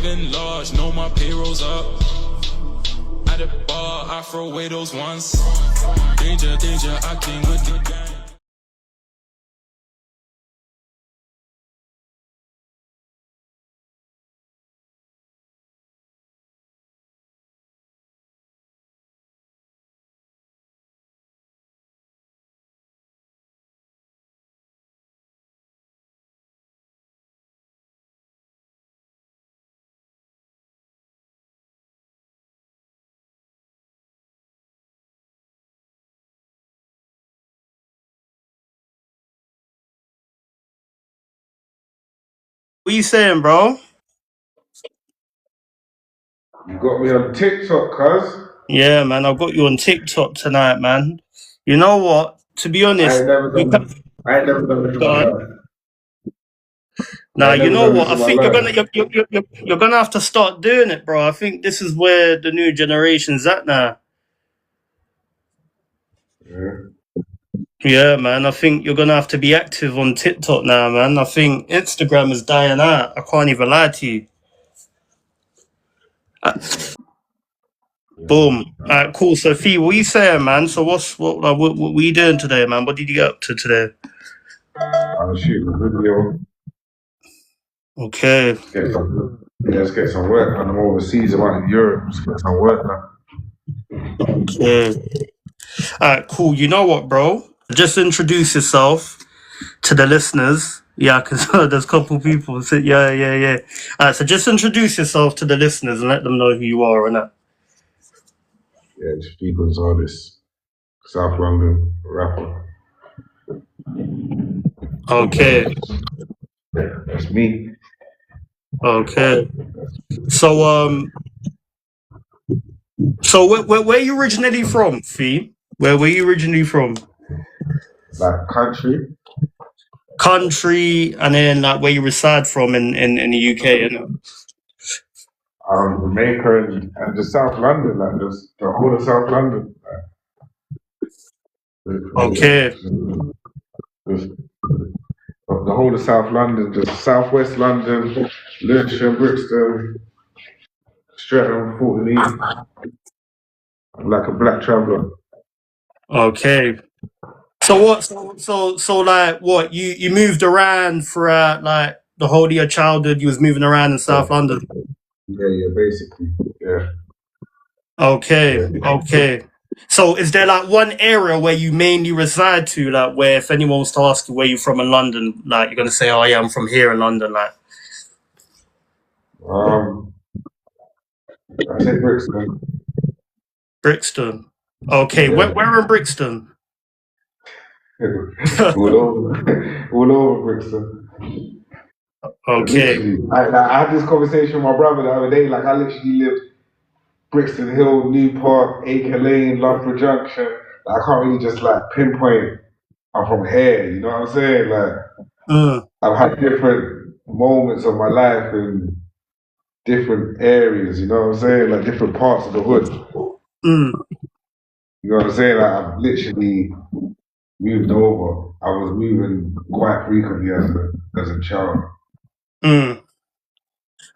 living large, know my payroll's up. At the bar, I throw away those ones. Danger, danger, I came with the gang. What you saying, bro? You got me on TikTok, cuz. Yeah, man, I've got you on TikTok tonight, man. You know what? To be I honest, ain't never done this in my life. now I ain't you never know done this what? I in my think life. you're gonna have to start doing it, bro. I think this is where the new generation's at now. Yeah. Yeah, man. I think you're gonna have to be active on TikTok now, man. I think Instagram is dying out. I can't even lie to you. Boom. Cool. So, Fee, what you saying, man? So, what were you doing today, man? What did you get up to today? I was shooting a video. Okay. Let's get some work. I'm overseas, I'm out in Europe. Let's get some work now. Okay. Cool. You know what, bro? Just introduce yourself to the listeners. Yeah, because there's a couple people. So, yeah. So just introduce yourself to the listeners and let them know who you are and that. Yeah, it's Fee Gonzales, South London rapper. Okay. Yeah, that's me. Okay. So where you originally from, Fee? Where were you originally from? Like country. Country, and then like where you reside from in the UK, innit? Jamaica and just South London, like just the whole of South London. Okay. Just the whole of South London, just Southwest London, Lewisham, Brixton, Streatham, Fortley. I'm like a black traveller. Okay. So what? So like what? You moved around throughout like the whole of your childhood. You was moving around in South London. Yeah, basically. Yeah. Okay. So is there like one area where you mainly reside to, like where if anyone was to ask you where you're from in London, like you're gonna say, oh yeah, I'm from here in London, like I say Brixton. Brixton. Okay, Yeah. where in Brixton? all over Brixton. Okay. Literally. I had this conversation with my brother the other day. Like I literally lived Brixton Hill, New Park, Acre Lane, Loughborough Junction. Like, I can't really just like pinpoint I'm from here, you know what I'm saying? Like I've had different moments of my life in different areas, you know what I'm saying? Like different parts of the hood. You know what I'm saying? Like I've literally moved over. I was moving quite frequently as a child.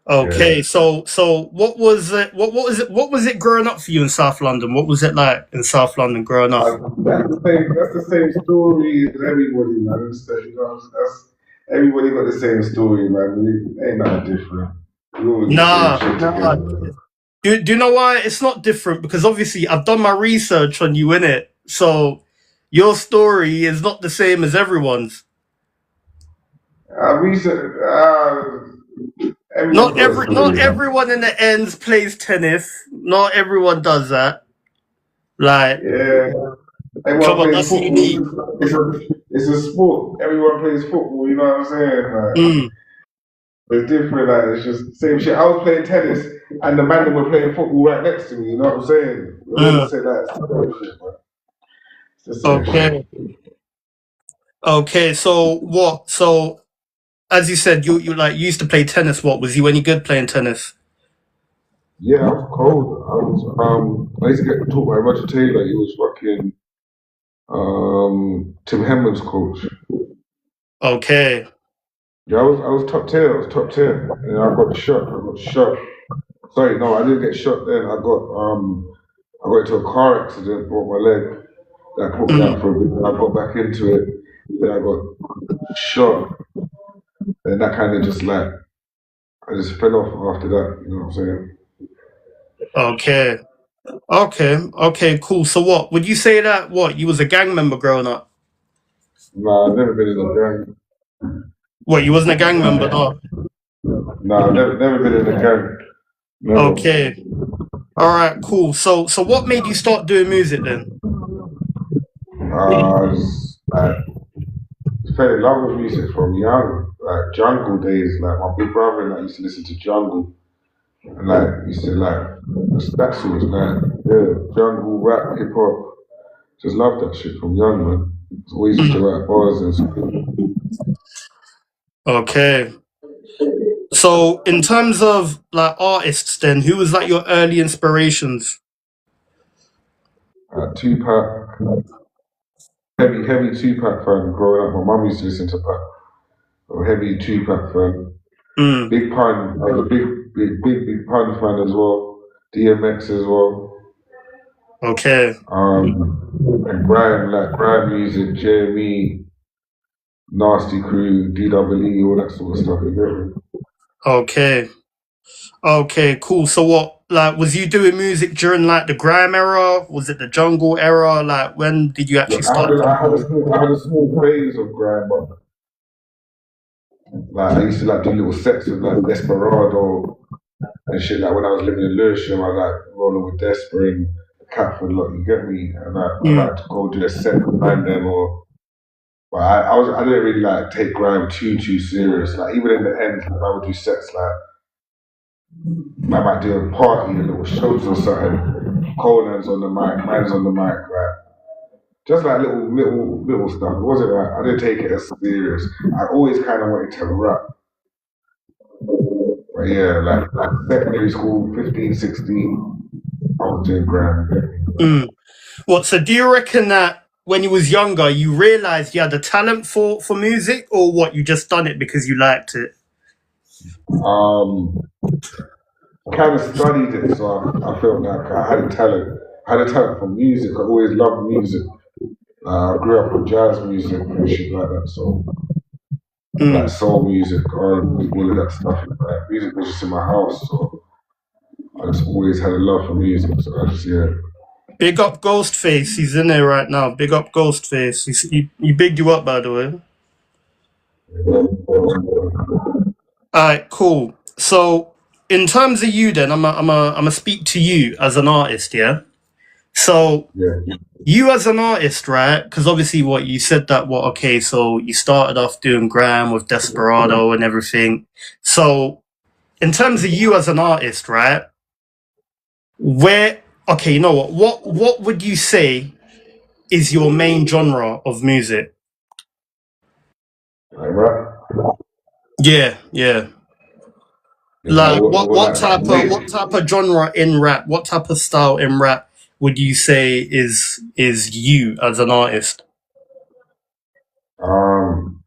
Okay, Yeah. so what was it? What was it growing up for you in South London? What was it like in South London growing up? That's the same story as everybody, man. You know, everybody got the same story, man. It ain't nothing different. We always the same shit together. Do you know why it's not different? Because obviously I've done my research on you, innit? So your story is not the same as everyone's. Everyone's got a story, Not man. everyone in the ends plays tennis. Not everyone does that. Like, Yeah. come Everyone on, plays that's football. unique. It's a sport. Everyone plays football, you know what I'm saying? Like, it's different, like, it's just the same shit. I was playing tennis and the man were playing football right next to me, you know what I'm saying? We always say that. It's the same shit, man. It's the same shit. Okay, so what? So as you said, you like you used to play tennis. What was you any good playing tennis? Yeah, I was cold. I used to get taught by Roger Taylor. He was fucking Tim Henman's coach. Okay. Yeah, I was top tier. I was top tier, and I got shot. I got shot. Sorry, no, I didn't get shot then. I got into a car accident, broke my leg. That put me Mm. out for a bit. Then I got back into it. Then I got shot, and that kind of just like I just fell off after that. You know what I'm saying? Okay. Okay, cool. So what? Would you say that what you was a gang member growing up? Nah, I've never been in a gang. What, you wasn't a gang member, no? Nah, I've never been in a gang. Never. Okay. All right, cool. So what made you start doing music then? Just, like fell in love with music from young, like jungle days. Like my big brother and I used to listen to jungle, and like used to like that sort of like yeah, jungle rap, hip hop. Just loved that shit from young man. Always used to Mm. write bars and school. Okay. So in terms of like artists then, who was like your early inspirations? Tupac, heavy Tupac fan growing up. My mum used to listen to Pac. I'm a heavy Tupac fan. Mm. Big Pun, I was a big Pun fan as well. DMX as well. Okay. And grime music, JME, Nasty Crew, DWE, all that sort of stuff. You get me? Okay. Okay, cool. So what like was you doing music during like the grime era? Was it the jungle era? Like when did you actually Look, start doing music? I had a small phase of grime, but like I used to like do little sets with like Desperado and shit. Like when I was living in Lewisham, I like rolling with Desper and Catford, like you get me. And I Mm. like to go do a set with them or. But I didn't really like take grime too serious. Like even in the end, like, I would do sets like I might do a party, a little shows or something. Conan's on the mic, man's on the mic, right? Just like little stuff. It wasn't like I didn't take it as serious. I always kind of wanted to rap. But yeah, like secondary school, 15, 16, I was doing grime. Mm. What, so do you reckon that when you was younger you realized you had a talent for music, or what, you just done it because you liked it? Um, kind of studied it, so I felt like I had a talent. I had a talent for music. I always loved music. I grew up with jazz music and shit like that, so like Mm. soul music, R&B, all of that stuff. Like, music was just in my house, so I just always had a love for music. So I just yeah. Big up Ghostface, he's in there right now. Big up Ghostface. He bigged you up, by the way. Alright, cool. So in terms of you then, I'm a speak to you as an artist, yeah? So Yeah. you as an artist, right? Because obviously what you said that what okay, so you started off doing Graham with Desperado and everything. So in terms of you as an artist, right? Where okay, you know what? What would you say is your main genre of music? Like rap. Yeah, yeah. Yeah, like Like what like type of what wait. type of genre in rap, what type of style in rap would you say is you as an artist? Um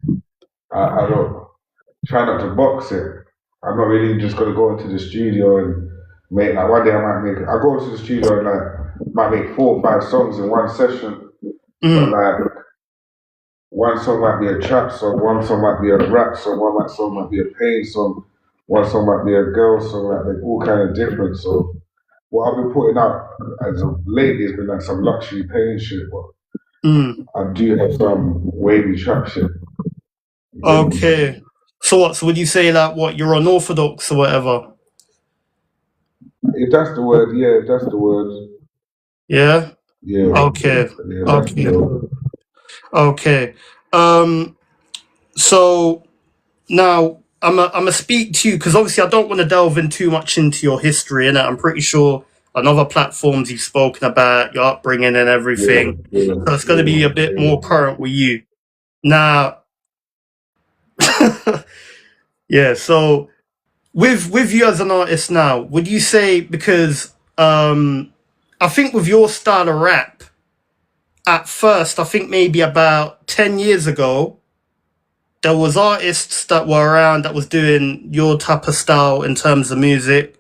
I don't try not to box it. I'm not really just gonna go into the studio and make like one day I go into the studio and like might make 4 or 5 songs in one session. But Mm, like one song might be a trap song, one song might be a rap song, song might be a pain song, one song might be a girl song, like they're all kind of different. So what I've been putting out as of lately has been like some luxury pain shit, but mm. I do have some wavy trap shit. You get me? Okay. So what? So would you say that what you're unorthodox or whatever? If that's the word, yeah, if that's the word, Yeah. yeah, Okay. yeah, that's the Okay. word. Okay. Um. So now I'm a speak to you because obviously I don't want to delve in too much into your history, and I'm pretty sure on other platforms you've spoken about your upbringing and Yeah, everything. yeah, So it's going to yeah, be a bit yeah. more current with you now. Yeah. So with you as an artist now, would you say because I think with your style of rap at first, I think maybe about 10 years ago, there was artists that were around that was doing your type of style in terms of music.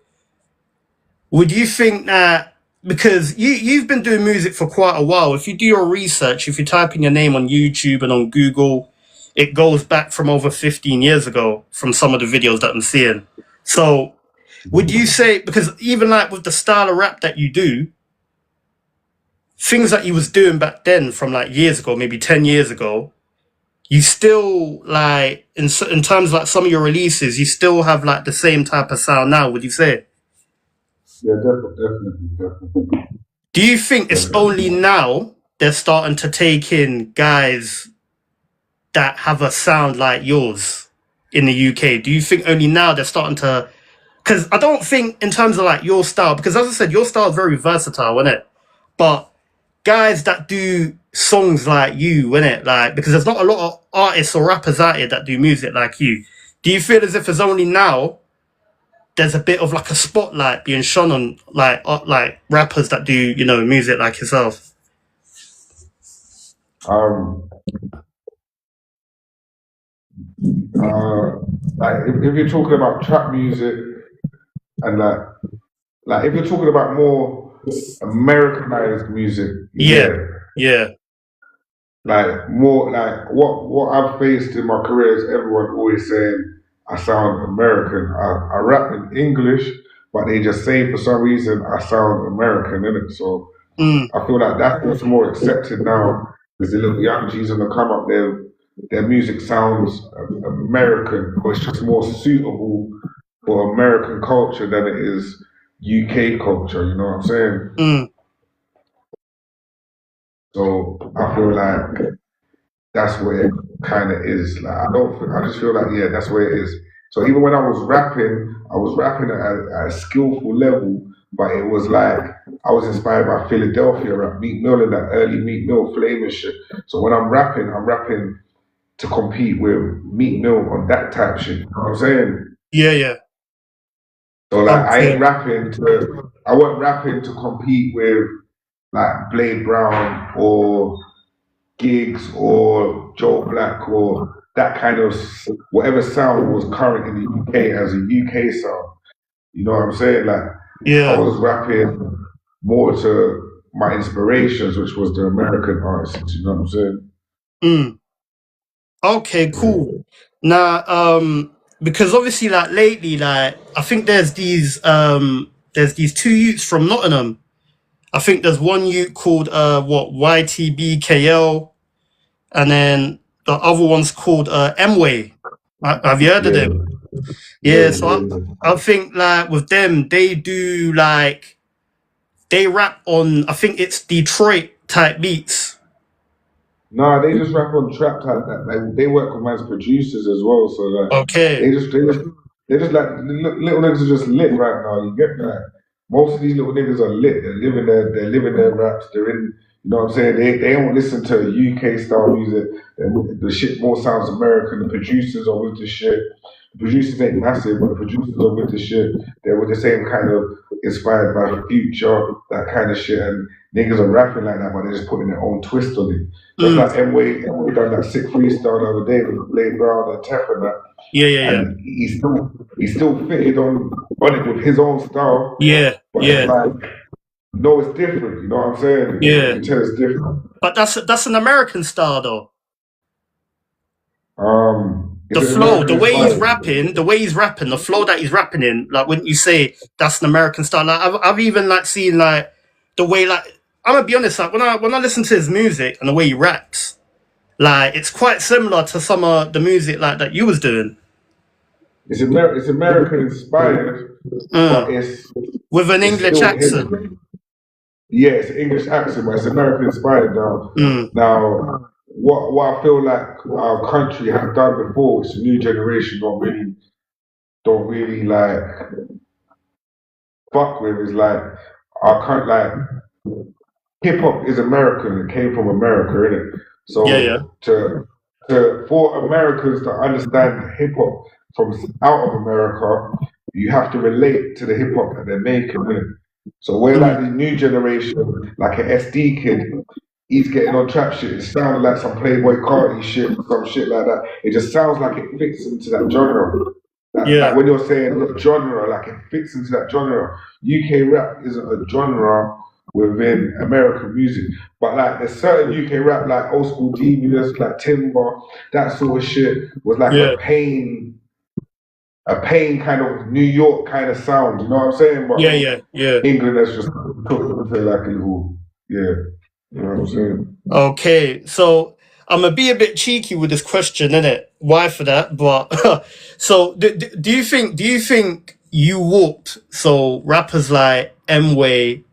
Would you think that, because you've been doing music for quite a while, if you do your research, if you type in your name on YouTube and on Google, it goes back from over 15 years ago from some of the videos that I'm seeing. So would you say, because even like with the style of rap that you do, things that you was doing back then from like years ago, maybe 10 years ago, you still like, in terms of like some of your releases, you still have like the same type of sound now, would you say? Yeah, definitely. Do you think it's only now they're starting to take in guys that have a sound like yours in the UK? Do you think only now they're starting to? Because I don't think in terms of like your style, because as I said, your style is very versatile, isn't it? But guys that do songs like you, innit? Like, because there's not a lot of artists or rappers out here that do music like you. Do you feel as if it's only now there's a bit of like a spotlight being shone on like rappers that do, you know, music like yourself? Um, like if you're talking about trap music and like if you're talking about more Americanized music, Yeah, yeah, like more like what I've faced in my career is everyone always saying I sound American. I rap in English, but they just say for some reason I sound American, innit? So mm, I feel like that's what's more accepted now. There's the little young G's on the come up. Their music sounds American, or it's just more suitable for American culture than it is UK culture. You know what I'm saying? mm, So I feel like that's where it kind of is. Like I just feel like yeah, that's where it is. So even when I was rapping at a skillful level, but it was like I was inspired by Philadelphia rap, Meek Mill and that early Meek Mill flame and shit. So when I'm rapping to compete with Meek Mill on that type shit. You know what I'm saying? yeah, yeah. So like Okay. I wasn't rapping to compete with like Blade Brown or Gigs or Joe Black or that kind of whatever sound was current in the UK as a UK sound. You know what I'm saying? Like I Yeah. was rapping more to my inspirations, which was the American artists. You know what I'm saying? Mm. Okay, Yeah. cool. Now, because obviously, like lately, like I think there's these two youths from Nottingham. I think there's one youth called YTBKL, and then the other one's called M-Way. Have you heard of Yeah, them? yeah, Yeah, so I think like with them, they do like they rap on, I think it's Detroit type beats. Nah, they just rap on trap type. Like they work with man's producers as well. So like Okay. they just like little niggas are just lit right now. You get that? Most of these little niggas are lit. They're living their raps. They're in. You know what I'm saying? They don't listen to UK style music. The shit more sounds American. The producers are with the shit. The producers ain't massive, but the producers are with the shit. They're with the same kind of inspired by Future, that kind of shit. And niggas are rapping like that, but they're just putting their own twist on it. Just Mm. like M-Way done that sick freestyle the other day with Blade Brown and Tef and that. Yeah, yeah, yeah. And he still fitted on it with his own style, Yeah, but it's yeah, like no, it's different. You know what I'm saying? You yeah. can tell it's different. But that's an American style though. The It's an flow, American the way he's inspired. rapping, the flow that he's rapping in, like wouldn't you say that's an American style? Like I've even like seen like the way like I'm gonna be honest, like when I listen to his music and the way he raps, like it's quite similar to some of the music like that you was doing. It's American inspired, but Mm. With an it's English still accent. him. Yeah, it's an English accent, but it's American inspired now. Mm. Now, what I feel like our country has done before, which the new generation don't really like fuck with, is like our country like hip hop is American. It came from America, innit? Yeah, yeah. So for Americans to understand hip hop from out of America, you have to relate to the hip hop that they're making, innit? So we're like Mm. the new generation, like an SD kid. he's getting on trap shit. It sounded like some Playboy Carti shit, some shit like that. It just sounds like it fits into that genre. Like Yeah, when you're saying genre, like it fits into that genre. UK rap isn't a genre within American music, but like there's certain UK rap, like old school Devious, like Timber, that sort of shit was like yeah, a pain kind of New York kind of sound. You know what I'm saying? But yeah. England has just took it like a little, yeah. You know what I'm saying? Okay, so I'm gonna be a bit cheeky with this question, innit? Why for that? But so do you think you walked so rappers like M-Way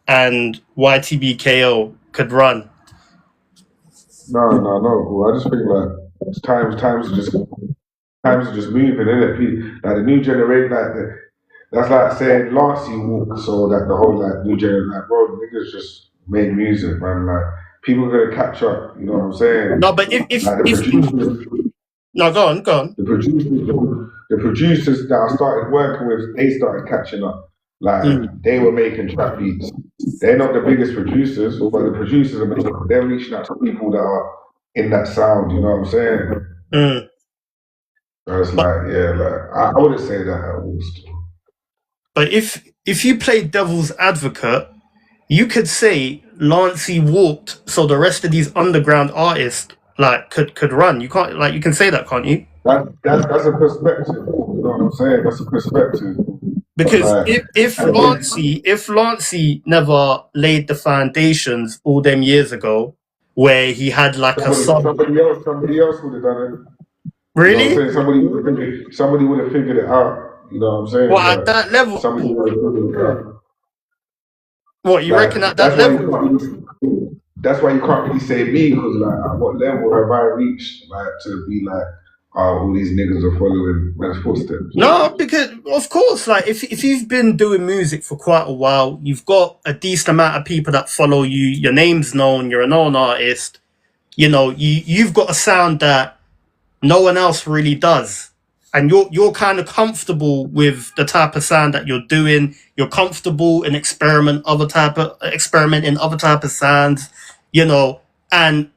and YTBKO could run? No. I just think like times are just moving, innit? Like the new generation, that's like saying Lancey walk, so that the whole like new generation, like bro, the niggas just make music, man. Like people are gonna catch up. You know what I'm saying? No, but Like no, go on. the producers, the producers that I started working with, they started catching up. Like Mm, they were making trap beats. They're not the biggest producers, but the producers are they're reaching out to people that are in that sound. You know what I'm saying? mm. So it's But like, yeah, like I wouldn't say that at all. Still. but if you play devil's advocate, you could say Lancey walked so the rest of these underground artists like could run. You can't like you can say that, can't you? That's a perspective. You know what I'm saying? That's a perspective. But Because like, if Lancey never laid the foundations all them years ago, where he had like a sub, somebody else would have done it. You know what I'm really? saying? Somebody would have figured it out. You know what I'm saying? What at Like that level? somebody would have figured it out. What you reckon Like at that level? that's why you can't really say me because like at what level have I reached like to be like all these niggas are following man's footsteps. No, because of course, like if you've been doing music for quite a while, you've got a decent amount of people that follow you. Your name's known. You're a known artist. You know, you've got a sound that no one else really does, and you're kind of comfortable with the type of sound that you're doing. You're comfortable in experimenting other type of sounds. You know, and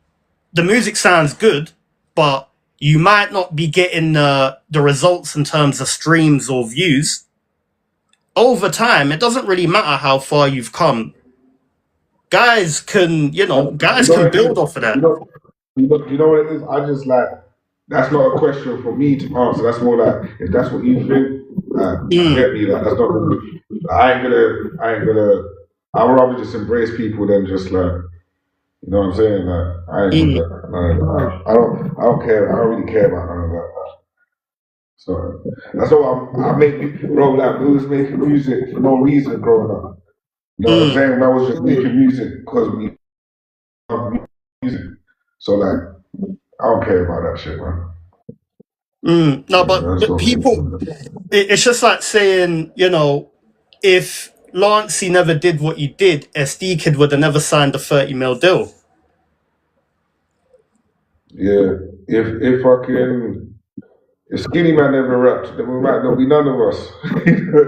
the music sounds good, but you might not be getting the results in terms of streams or views. Over time, it doesn't really matter how far you've come. You Guys know can what it build is? off of that. You know what it is? I just like that's not a question for me to answer. That's more like if that's what you think, Mm, get me. Like that's not. I ain't gonna. I would rather just embrace people than just like you know what I'm saying. Like I ain't with mm, that. I don't care. I don't really care about none of that. So that's all I make, bro. Like we was making music for no reason growing up. You know what I'm mm, saying? I was just making music because we love music. So like I don't care about that shit, man. No, Yeah, that's but what people, it's just like saying, if Lancey never did what he did, SD Kid would have never signed a 30 mil deal. yeah. If fucking if Skinny Man never rapped, then we might not be none of us.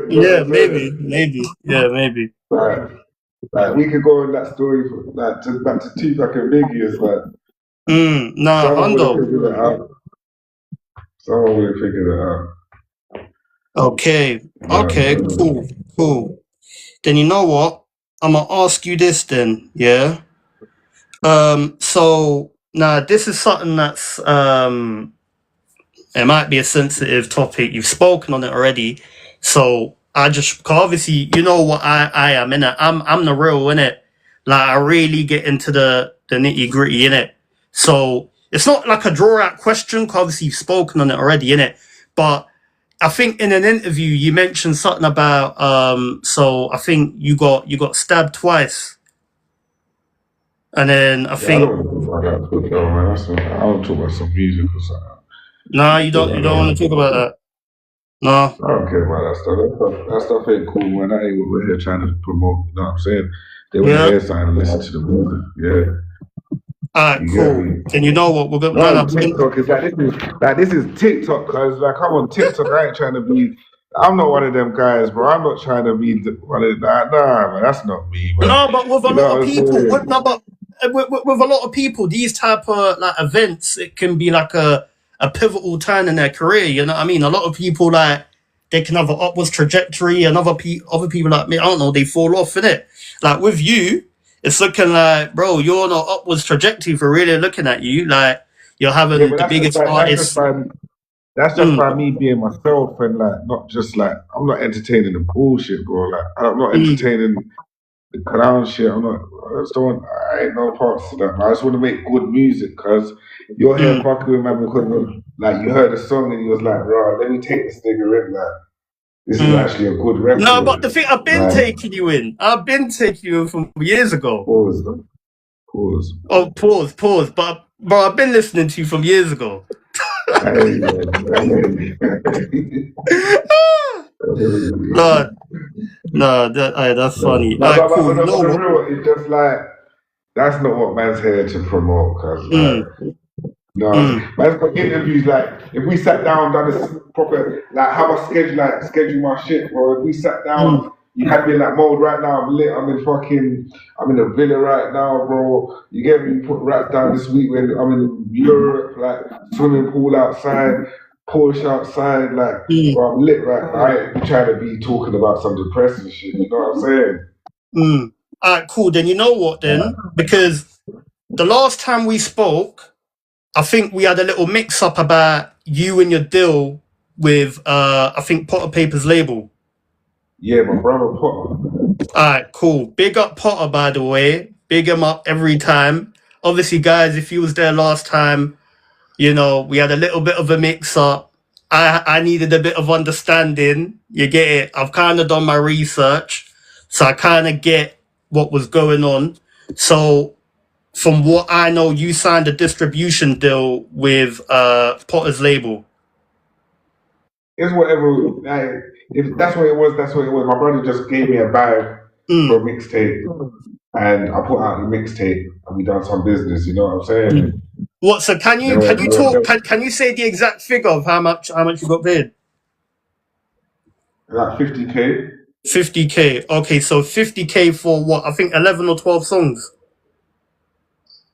You know what Yeah, I'm maybe, saying? maybe. Yeah, maybe. Like, like we could go in that story for, like back to Tupac and Biggie. It's like Nah, someone would have Hondo. figured it out. Someone would have figured it out. Okay, okay, No, cool. Then you know what? I'm gonna ask you this then, yeah? So now this is something that's it might be a sensitive topic. You've spoken on it already. So I just, 'cause obviously, you know what I am in it. I'm the real in it. Like I really get into the nitty gritty in it. So it's not like a draw out question. 'Cause obviously you've spoken on it already in it. But I think in an interview you mentioned something about so I think you got stabbed twice. And then I yeah, I think don't want to talk about that. Though, man. I don't talk about some music or something. no, Yeah, you I don't want to talk about that. No. don't care about that stuff. That stuff ain't cool, man. That ain't what we're here trying to promote. You know what I'm saying? They want to Yeah. hear something and listen to the music. Yeah, Alright, you get cool. me? Then you know what we're gonna No, TikTok is like this is TikTok, cause like I'm on TikTok. I ain't trying to be. I'm not one of them guys, bro. I'm not trying to be one of that. Nah, man, that's not me, man. no, but with a You know lot of what I'm people, saying? no, but with a lot of people, these type of like events, it can be like a pivotal turn in their career. You know what I mean? A lot of people like they can have an upwards trajectory, and other people like me, I don't know, they fall off in it. Like with you, it's looking like, bro, you're on an upwards trajectory for really looking at you. Like you're Yeah, having but the biggest artists. that's just Mm, by me being myself and like not just like I'm not entertaining the bullshit, bro. Like I'm not mm, entertaining the clown shit. I just don't want. I ain't no parts of that. I just want to make good music because you're here mm, fucking with man because like you heard a song and you was like, right, let me take this nigga in. Like this is mm. actually a good No, but the record. thing, I've been Like taking you in. I've been taking you in from years ago. pause, pause. Oh, pause. But bro, I've been listening to you from years ago. Hey, No, no, that's funny. no, Cool. You but know on the what? real, it's just like that's not what man's here to promote. Cause Mm, like, no, mm, man's got interviews. Like, if we sat down, done this proper, like how I schedule my shit, bro. If we sat mm, down, you had me in that mode right now. I'm lit. I'm in a villa right now, bro. You get me? Put rats down this week when I'm in Europe, like swimming pool outside, Porsche outside, like. mm, Bro, I'm lit right now. I ain't trying to be talking about some depressing shit. You know what I'm saying? mm. Cool. Then you know what? Then because the last time we spoke, I think we had a little mix up about you and your deal with I think Potter Papers label. Yeah, my brother Potter. Cool. Big up Potter, by the way. Big him up every time. Obviously, guys, if you was there last time, you know, we had a little bit of a mix up. I needed a bit of understanding. You get it? I've kind of done my research. So I kind of get what was going on. So from what I know, you signed a distribution deal with Potter's label. It's whatever. Like, if that's what it was, that's what it was. My brother just gave me a bag for a Mm, mixtape, and I put out the mixtape, and we done some business. You know what I'm saying? mm. What? So can you talk? Can you say the exact figure of how much you got paid? Like 50K. 50K. Okay, so 50K for what? I think 11 or 12 songs.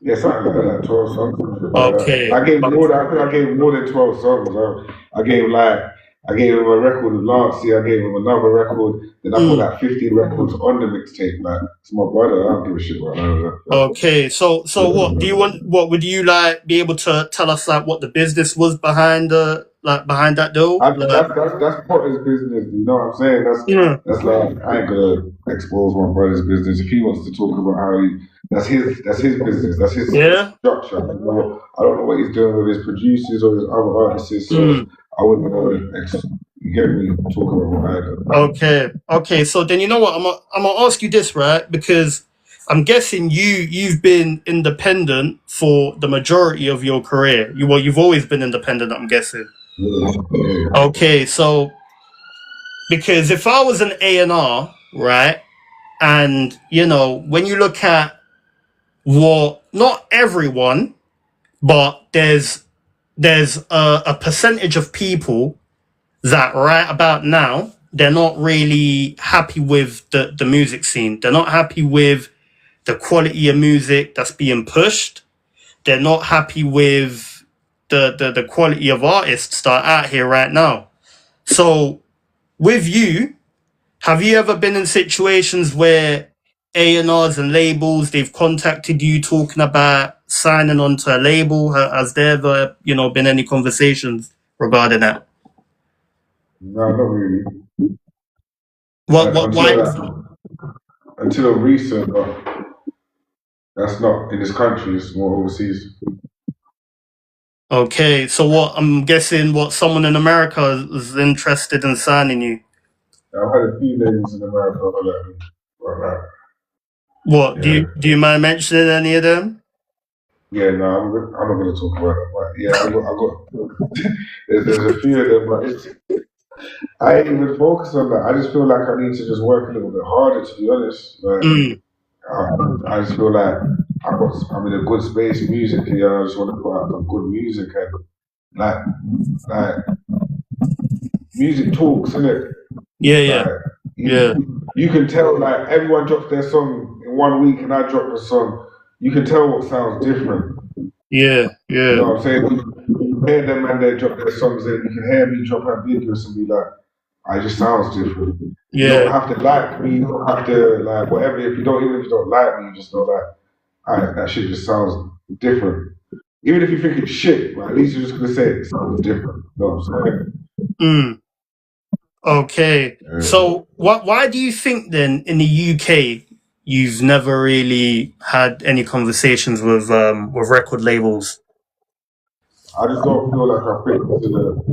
Yeah, something like that. 12 songs, something like that. Okay. I gave more. I think I gave more than 12 songs. I gave him a record last year. I gave him another record. Then I put Mm, like 50 records on the mixtape. Like it's my brother. I don't give a shit about none of that. okay. So what do you want? What would you like be able to tell us like what the business was behind the like behind that deal? Like, That's Potter's business. You know what I'm saying? yeah, That's like I ain't gonna expose my brother's business. If he wants to talk about how he that's his business. That's his yeah. structure. I don't know what he's doing with his producers or his other artists. So Mm, I wouldn't want to get me talk about what I do. okay. So then you know what? I'm gonna ask you this, right? Because I'm guessing you've been independent for the majority of your career. You've always been independent. I'm guessing. Yeah, yeah. Okay, so because if I was an A&R, right, and you know when you look at what not everyone, but there's a percentage of people that right about now they're not really happy with the music scene. They're not happy with the quality of music that's being pushed. They're not happy with the quality of artists that are out here right now. So with you, have you ever been in situations where A&Rs and labels they've contacted you talking about signing onto a label? Has there ever, been any conversations regarding that? No, not really. What why? Until recent, but that's not in this country. It's more overseas. Okay, so what I'm guessing what someone in America is interested in signing you. I've had a few labels in America like What do yeah. you mind mentioning any of them? Yeah, no, I'm not going to talk about it. But yeah, I got there's a few of them, but I ain't even focus on that. I just feel like I need to just work a little bit harder, to be honest. Like, Mm, I just feel like I'm in a good space musically, and I just want to put out some good music and like like music talks, innit? yeah, yeah, Like yeah. you can tell like everyone drops their song in 1 week, and I drop a song. you can tell what sounds different. Yeah, You yeah, know what I'm saying? You hear them man, they drop their songs in. You can hear me drop ambiguous and be like, it just sounds different. You don't yeah, have to like me. You don't have to like whatever. Even if you don't like me, you just know that that shit just sounds different. Even if you think it's shit, but at least you're just gonna say it sounds different. You know what I'm saying? mm, okay. Yeah. So, why do you think then in the UK you've never really had any conversations with record labels? I just don't feel like I fit into the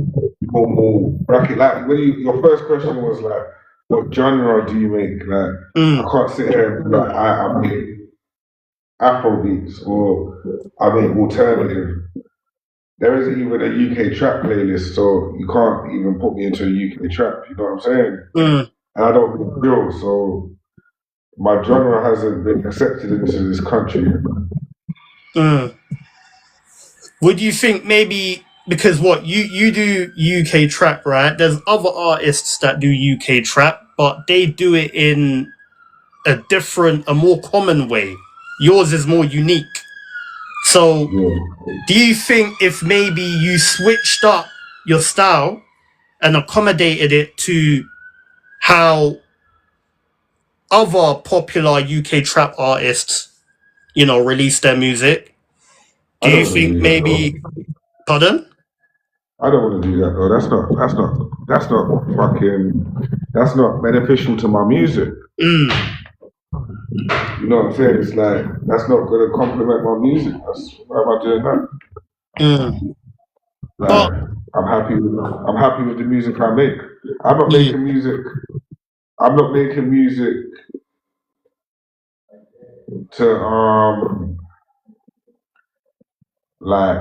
normal bracket. Like when your first question was like, what genre do you make? Like Mm, I can't sit here and be like I make Afro beats or I make alternative. There isn't even a UK trap playlist, so you can't even put me into a UK trap. You know what I'm saying? mm, And I don't make drill, so my genre hasn't been accepted into this country. mm. Would you think maybe because what you do UK trap, right? There's other artists that do UK trap, but they do it in a more common way. Yours is more unique. So, Yeah. do you think if maybe you switched up your style and accommodated it to how other popular UK trap artists, release their music, I do you don't want to think do that maybe, though. pardon? I don't want to do that though. That's not beneficial to my music. Mm, You know what I'm saying? It's like that's not gonna complement my music. Why am I doing that? mm. Like But, I'm happy with the music I make. I'm not mm, making music I'm not making music to like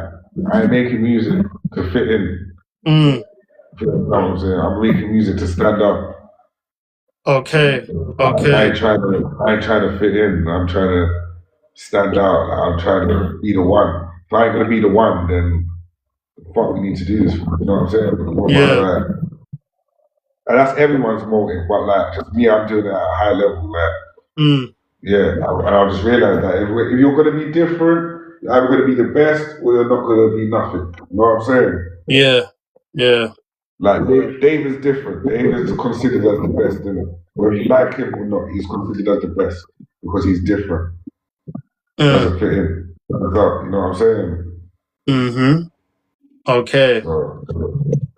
I ain't making music to fit in. mm, You know what I'm saying? I'm making music to stand up. okay, I okay, ain't trying to fit in. I'm trying to stand out. I'm trying to be the one. If I ain't gonna be the one, then fuck we need to do this. You know what I'm saying? yeah, And that's everyone's motive, but like just me, I'm doing it at a high level. Like mm, and I just realized that if you're gonna be different, you're either gonna be the best or you're not gonna be nothing. You know what I'm saying? yeah, yeah, Like Dave is different. Dave is considered as the best, is whether you like him or not, he's considered as the best because he's different. He mm, doesn't fit in. You know what I'm saying? mm-hmm, okay, So,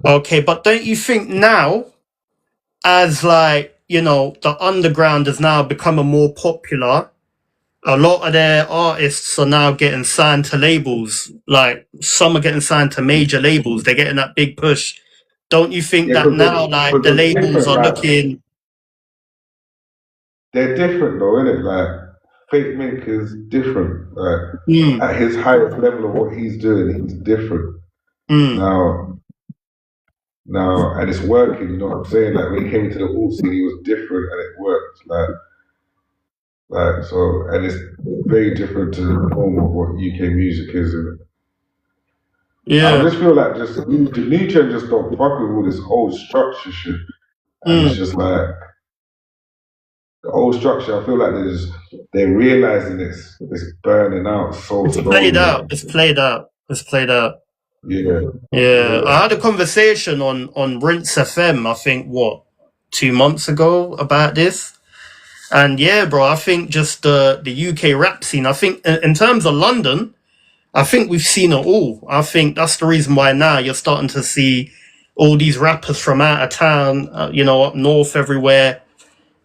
okay. But don't you think now, as like, the underground has now become a more popular, a lot of their artists are now getting signed to labels. Like some are getting signed to major labels. They're getting that big push. Don't you think yeah, that now, like the they're labels different. are Like looking? they're different though, isn't it? Like Fake Mink is different. Like Mm, at his highest level of what he's doing, he's different. mm, Now, and it's working. You know what I'm saying? Like when he came into the alt scene, he was different, and it worked. So, and it's very different to the norm of what UK music is. And I yeah. just feel like just the new trend just don't fuck with all this old structure shit, and it's Mm. just like the old structure. I feel like they're realizing it's burning out so It's played slowly. out. It's played out. It's played out. Yeah, Yeah, yeah. I had a conversation on Rinse FM. I think what 2 months ago about this, and yeah, bro. I think just the UK rap scene. I think in terms of London, I think we've seen it all. I think that's the reason why now you're starting to see all these rappers from out of town, up north, everywhere.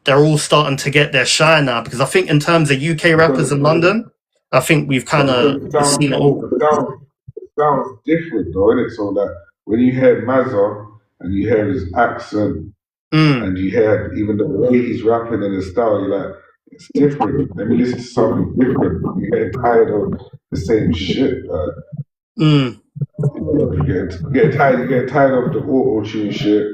They're all starting to get their shine now because I think in terms of UK rappers Because in London, I think we've kind because of seen it all. it sounds different though, isn't it? So that when you hear Mazza and you hear his accent Mm, and you hear even the way he's rapping and his style, you're like, it's different. Let me listen to something different. You're getting tired of the same shit. mm, You're getting tired of the auto tune shit.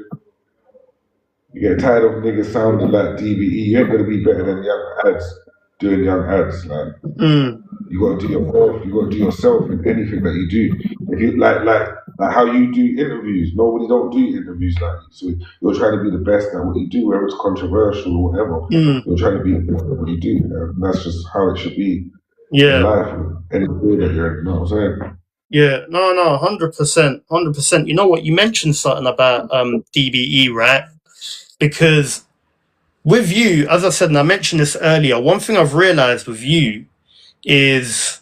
You get tired of niggas sounding like DBE. You ain't gonna be better than young ads doing young ads. Like mm, you gotta do yourself. You gotta do yourself in anything that you do. If you like how you do interviews, nobody don't do interviews like you. So you're trying to be the best at what you do, whether it's controversial or whatever. mm. You're trying to be the best at what you do. And that's just how it should be. in Yeah. life. Any career that you're in, you know what I'm saying? Yeah, no, 100%, 100%. You know what? You mentioned something about DBE, right? Because with you, as I said, and I mentioned this earlier, one thing I've realized with you is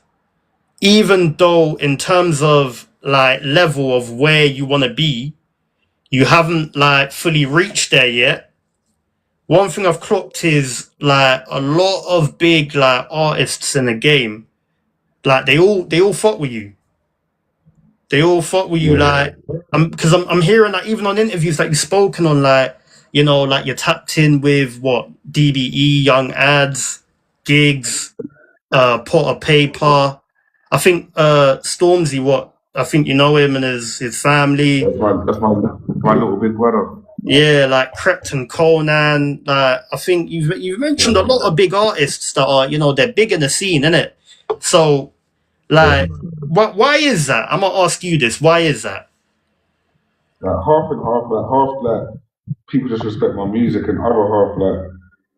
even though in terms of like level of where you want to be, you haven't like fully reached there yet. One thing I've clocked is like a lot of big like artists in the game, like they all fuck with you. They all fuck with you, Yeah. like, because I'm hearing that even on interviews that you've spoken on, like, you know, like you're tapped in with what DBE, Young Ads, Gigs, Potter Paper. I think Stormzy, what I think you know him and his family. That's my little big brother. Yeah, like Krept and Conan. Like I think you've Yeah. mentioned a lot of big artists that are, you know, they're big in the scene, innit? So Yeah. like, why is that? I'm gonna ask you this. Why is that? Like half and half, like half like people just respect my music, and other half like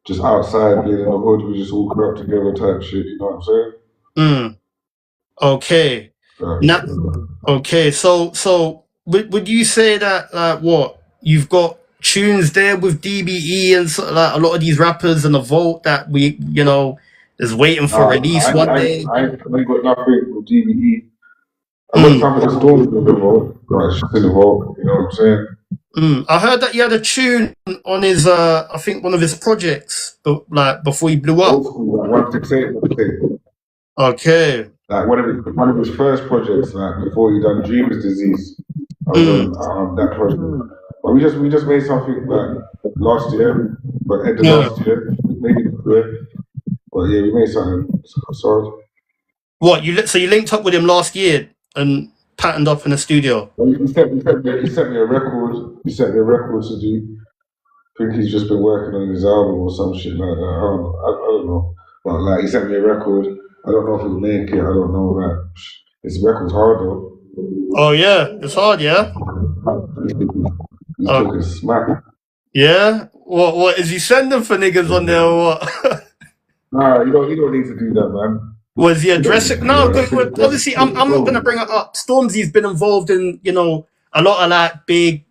just outside being in the hood, we just all grew up together type shit. You know what I'm saying? Mm, okay. Now, okay. So would you say that like what you've got tunes there with DBE and so, like a lot of these rappers in the vault that we you know is waiting for release one day? I ain't got nothing with DBE. I got Mm, something to Storm in the vault, like shit in the vault. You know what I'm saying? I heard that you had a tune on his I think one of his projects, but like before he blew Old up. school, like 168. Okay. Like one of his first projects, like before he done Dreamers Disease. I was Mm, on that project. But we just made something like last year, but end of yeah. last year, maybe this year. But yeah, we made something solid. What so you linked up with him last year and patterned up in the studio? Well, he sent me a record. He sent me a record to do. I think he's just been working on his album or some shit like that. I don't know. But like he sent me a record. I don't know if he'll make it. I don't know. Like his record's hard though. Oh yeah, it's hard, yeah. He's Oh talking smack. yeah. What is he sending for niggas on there or what? Nah, you don't need to do that, man. Was he You don't need addressing? to do No, that. good. Well, obviously, I'm not gonna bring it up. Stormzy's been involved in you know a lot of like big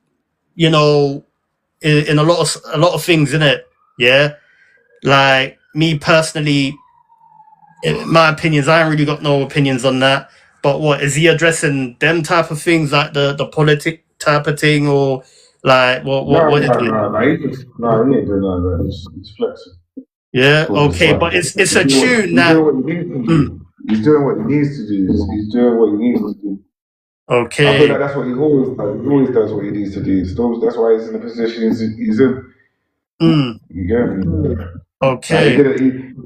you know in a lot of things in it. Yeah, like me personally, in my opinions, I ain't really got no opinions on that. But what is he addressing them type of things like the politic type of thing or like what is it? He ain't doing none of that. He's flexing. Yeah, Talking okay, smack. but it's a tune He's that doing what he needs to mm, do. He's doing what he needs to do. He's doing what he needs to do. I feel like okay. that's what he always does. He always does what he needs to do. That's why he's in the position he's in. Mm, You get me? Like he okay. didn't.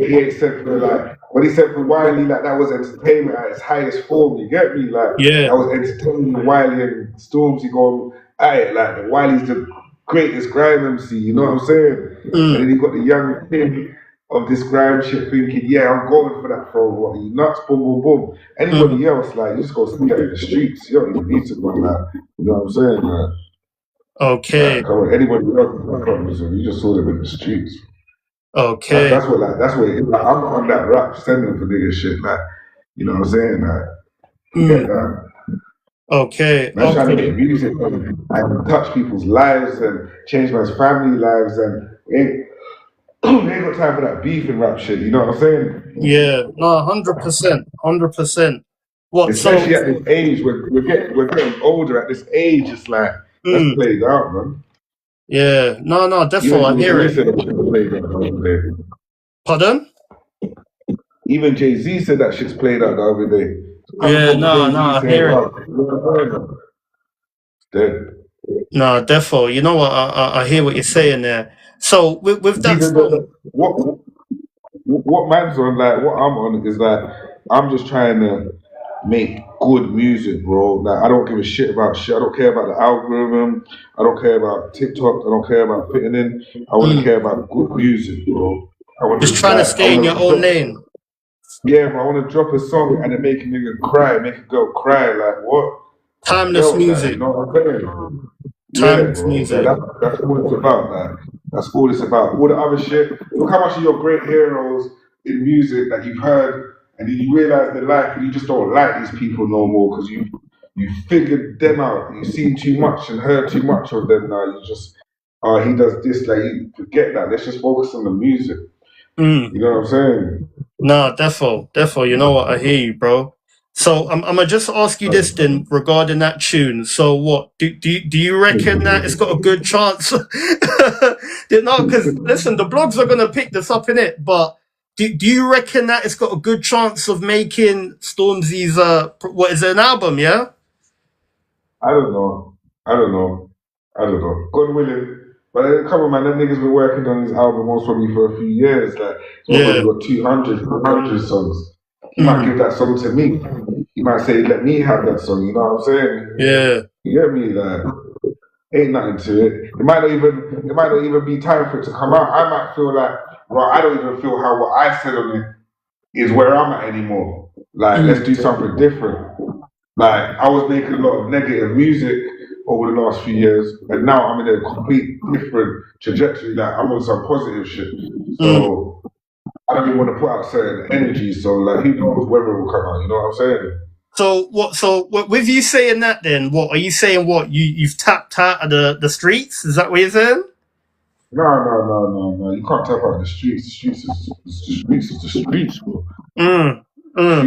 He ain't sent for like what he sent for Wiley. Like that was entertainment at its highest form. You get me? Like Yeah. that was entertainment. Wiley and Stormzy going. Aye, like Wiley's the greatest grime MC. You know what I'm saying? And Mm, then you got the young king of this grime shit thinking, yeah, I'm going for that for what? You nuts? Boom, boom, boom. mm, Anybody else, like you just go see that in the streets. You don't even need to go like. You know what I'm saying? okay. Come on, anybody else, you just saw them in the streets. Okay. That's what it is. Like, I'm on that rap sending for nigga shit. Like, you know what I'm saying? Like, forget Mm, that. okay. Man, trying to Okay. make music and touch people's lives and change man's family lives and we ain't got time for that beef and rap shit. You know what I'm saying? Yeah. No, 100%. 100%. What so Especially at this age, we're getting older. At this age, it's like that's mm, played out, man. yeah. No, definitely I Even hear Jay Z it. said that shit's played out the other day. Pardon? Even Jay Z said that shit's played out the other day. Coming Yeah, from Jay Z I saying, hear it. "Oh, you know what I'm saying?" It's dead. No, defo. You know what? I hear what you're saying there. So with See, that song, what man's on, like, what I'm on is like, I'm just trying to make good music, bro. Like, I don't give a shit about shit. I don't care about the algorithm. I don't care about TikTok. I don't care about fitting in. I want to mm, care about good music, bro. I want just to trying to like, I stay in want your to own drop, lane. yeah, bro. I want to drop a song and then make a nigga cry, make a girl cry. Like, what? I Timeless felt that, you music. know what I'm saying? Yeah, Timeless bro. music. That's all it's about, man. That's all it's about. All the other shit. Look how much of your great heroes in music that you've heard and you realise their life, and you just don't like these people no more because you figured them out. You've seen too much and heard too much of them now. You just, oh, he does this, like you forget that. Let's just focus on the music. Mm. You know what I'm saying? Nah, defo. You know what? I hear you, bro. So I'm gonna just ask you this then regarding that tune. So what do you reckon that it's got a good chance? No, because listen, the blogs are gonna pick this up in it. But do you reckon that it's got a good chance of making Stormzy's what is it, an album? Yeah. I don't know. I don't know. I don't know. God willing. But come on, man, them niggas been working on this album most probably for a few years. Like, he's Yeah. probably got 200 songs. He might Mm. give that song to me. He might say, let me have that song, you know what I'm saying? Yeah. You get me? Like, ain't nothing to it. It might not even be time for it to come out. I might feel like, well, I don't even feel how what I said on it is where I'm at anymore. Like, let's do something different. Like, I was making a lot of negative music over the last few years, and now I'm in a complete different trajectory. Like, I'm on some positive shit. So, I don't even want to put out certain energy. So, like, who knows whether it will come out, you know what I'm saying? So what with you saying that then, what are you saying? What you've tapped out of the streets? Is that what you're saying? No. You can't tap out the streets. The streets, bro.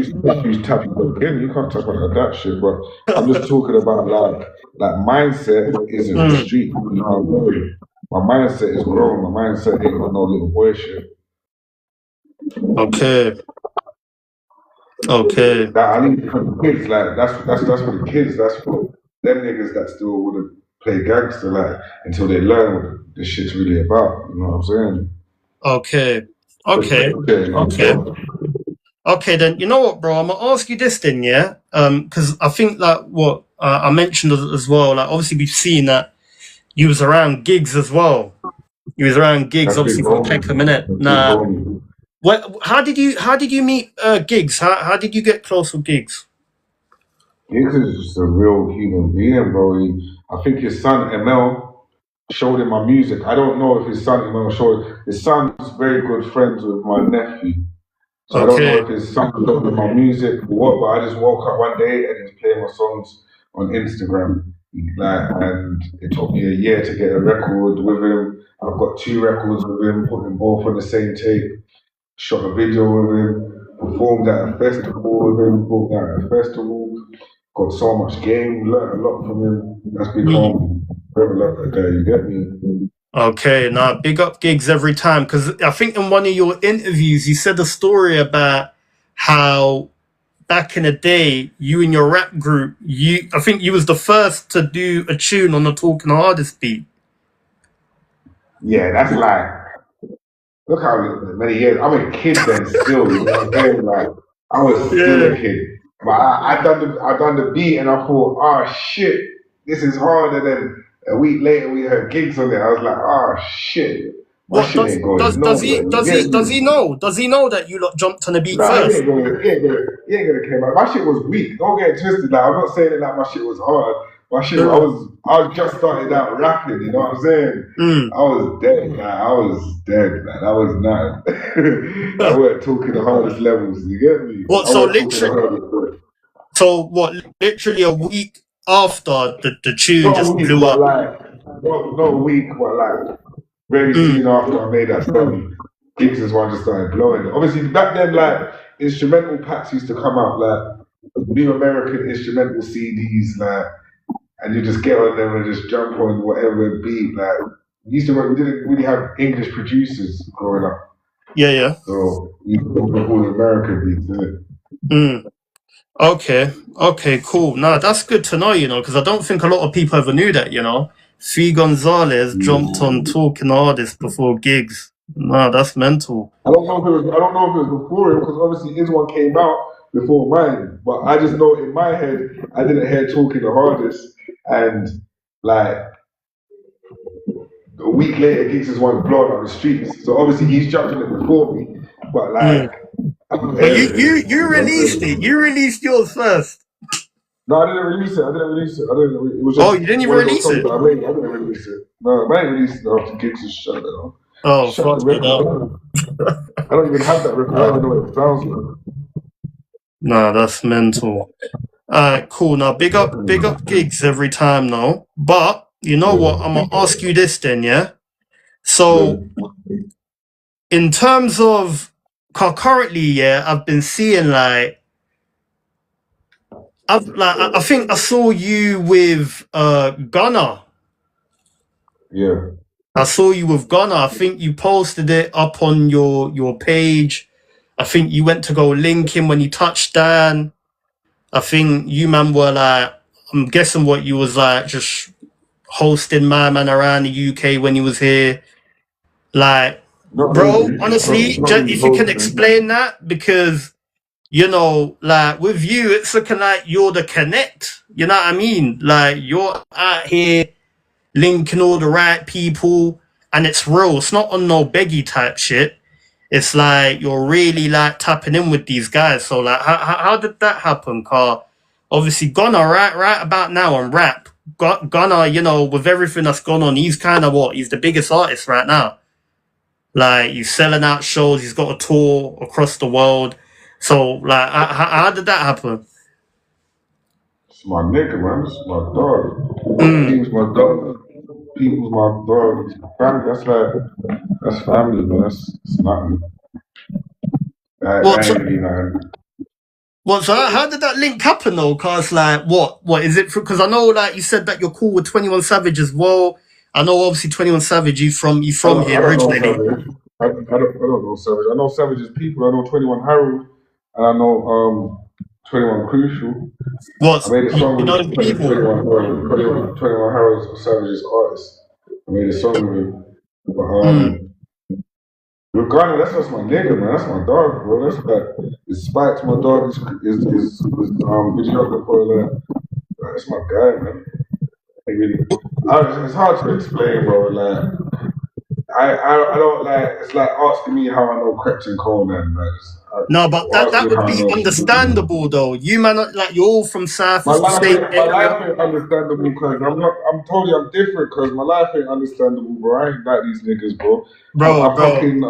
Streets tap you again. You can't tap out that shit. But I'm just talking about like mindset isn't the street. You know what I mean? My mindset is grown. My mindset ain't got no little boy shit. Okay. That I need for the kids. Like that's for the kids. That's for them niggas that still wanna play gangster like until they learn what this shit's really about. You know what I'm saying? Okay, then you know what, bro? I'm gonna ask you this then, yeah. Because I think like what I mentioned as well. Like obviously we've seen that you was around gigs as well. You was around gigs, That's obviously big for a homie. peck a minute. That's big Nah, homie. what? How did you meet gigs? How did you get close with gigs? Giggs is just a real human being, bro. I think his son ML showed him my music. I don't know if his son ML showed. His son's very good friends with my nephew. So I don't know Okay. if his son showed him my music or what, but I just woke up one day and he was playing my songs on Instagram. Like, and it took me a year to get a record with him. I've got 2 records with him, put them both on the same tape, shot a video with him, performed at a festival with him, booked at a festival, got so much game, learned a lot from him. That's big homie. Forever love that guy, you get me? Okay, now big up gigs every time, because I think in one of your interviews you said a story about how back in the day you and your rap group, I think you was the first to do a tune on the Talking Hardest beat. Yeah, that's like, look how many years. I'm a kid then still, you know what I'm saying? Like, I was still a kid. But I done the beat and I thought, oh shit, this is hard. And then a week later we heard gigs on it. I was like, oh shit, my What shit ain't going nowhere. You get me? does he know that you lot jumped on the beat Nah, first? he ain't gonna care. My shit was weak. Don't get it twisted. Like, I'm not saying that my shit was hard. I was just starting out rapping. You know what I'm saying? I was dead. Like, I was dead. Like, I was not. I weren't talking the hardest levels. You get me? What? I weren't talking the hardest. So what? Literally a week after the tune Not a just week, blew but up. like not a week, but like very soon after I made that song, Giggs' one just started blowing. Obviously back then, like instrumental packs used to come out, like new American instrumental CDs, like, and you just get on them and just jump on whatever beat. Like we didn't really have English producers growing up, Yeah. so we all the American beats, didn't it? Mm. Okay, cool. Nah, that's good to know, because I don't think a lot of people ever knew that. Gonzales jumped on Talking Artists before gigs. Nah, that's mental. I don't know if it was before him because obviously his one came out before mine. But I just know in my head I didn't hear Talking the Hardest, and like a week later Giggs' one blown on the streets. So obviously he's jumped on it before me. But like, But you released it. You released yours first. No, I didn't release it. It was Oh, just you didn't even one of those release songs it? that I made. I didn't release it. No, I ain't released it after Giggs' shut it down. Oh, Shut the fuck it record up. down. I don't even have that record. I don't even know what it sounds like. Nah, that's mental. Alright, cool. Now, big up gigs every time now. But, you know what? I'm gonna ask you this then, yeah? So, in terms of currently, yeah, I've been seeing like, I think I saw you with Gunna. Yeah. I saw you with Gunna. I think you posted it up on your page. I think you went to go link him when you touched down. I think you man were like, I'm guessing what you was like, just hosting my man around the UK when he was here. Like, Not bro, really. honestly, Not just really if you can hosting. explain that, because you know, like with you, it's looking like you're the connect. You know what I mean? Like you're out here linking all the right people, and it's real. It's not on no beggy type shit. It's like you're really like tapping in with these guys. So like, how did that happen? Car obviously Gunna right about now on rap. Gunna, you know, with everything that's gone on, he's kind of what he's the biggest artist right now. Like he's selling out shows. He's got a tour across the world. So like, how did that happen? It's my nigga, man. It's my dog. Mm. Team's my dog. People's my dog. It's my family. That's family, man. That's nothing. That What? ain't really nothing. What? So how did that link happen though? Cause like, what is it? Because I know, like you said that you're cool with 21 Savage as well. I know obviously 21 Savage. You from I here don't know originally. Savage. I don't know Savage. I know Savage's people. I know 21 Harold. And I know 21 Crucial. I What? made a song You know with the people. 21 Harold's Savage's artist. I made a song with him. But Mm. regardless, that's just my nigga, man. That's my dog, bro. That's like, it's Spikes, my dog, is videographer, that's my guy, man. Like, really, it's hard to explain, bro. Like, I don't like, it's like asking me how I know Krypton Conan, man. No, but Or that asking that me would how I be know. understandable though. You man, like you're all from South. My It's the life same ain't my area, life ain't understandable because I'm not. I'm told you I'm different because my life ain't understandable, bro. I ain't like these niggas, bro. bro.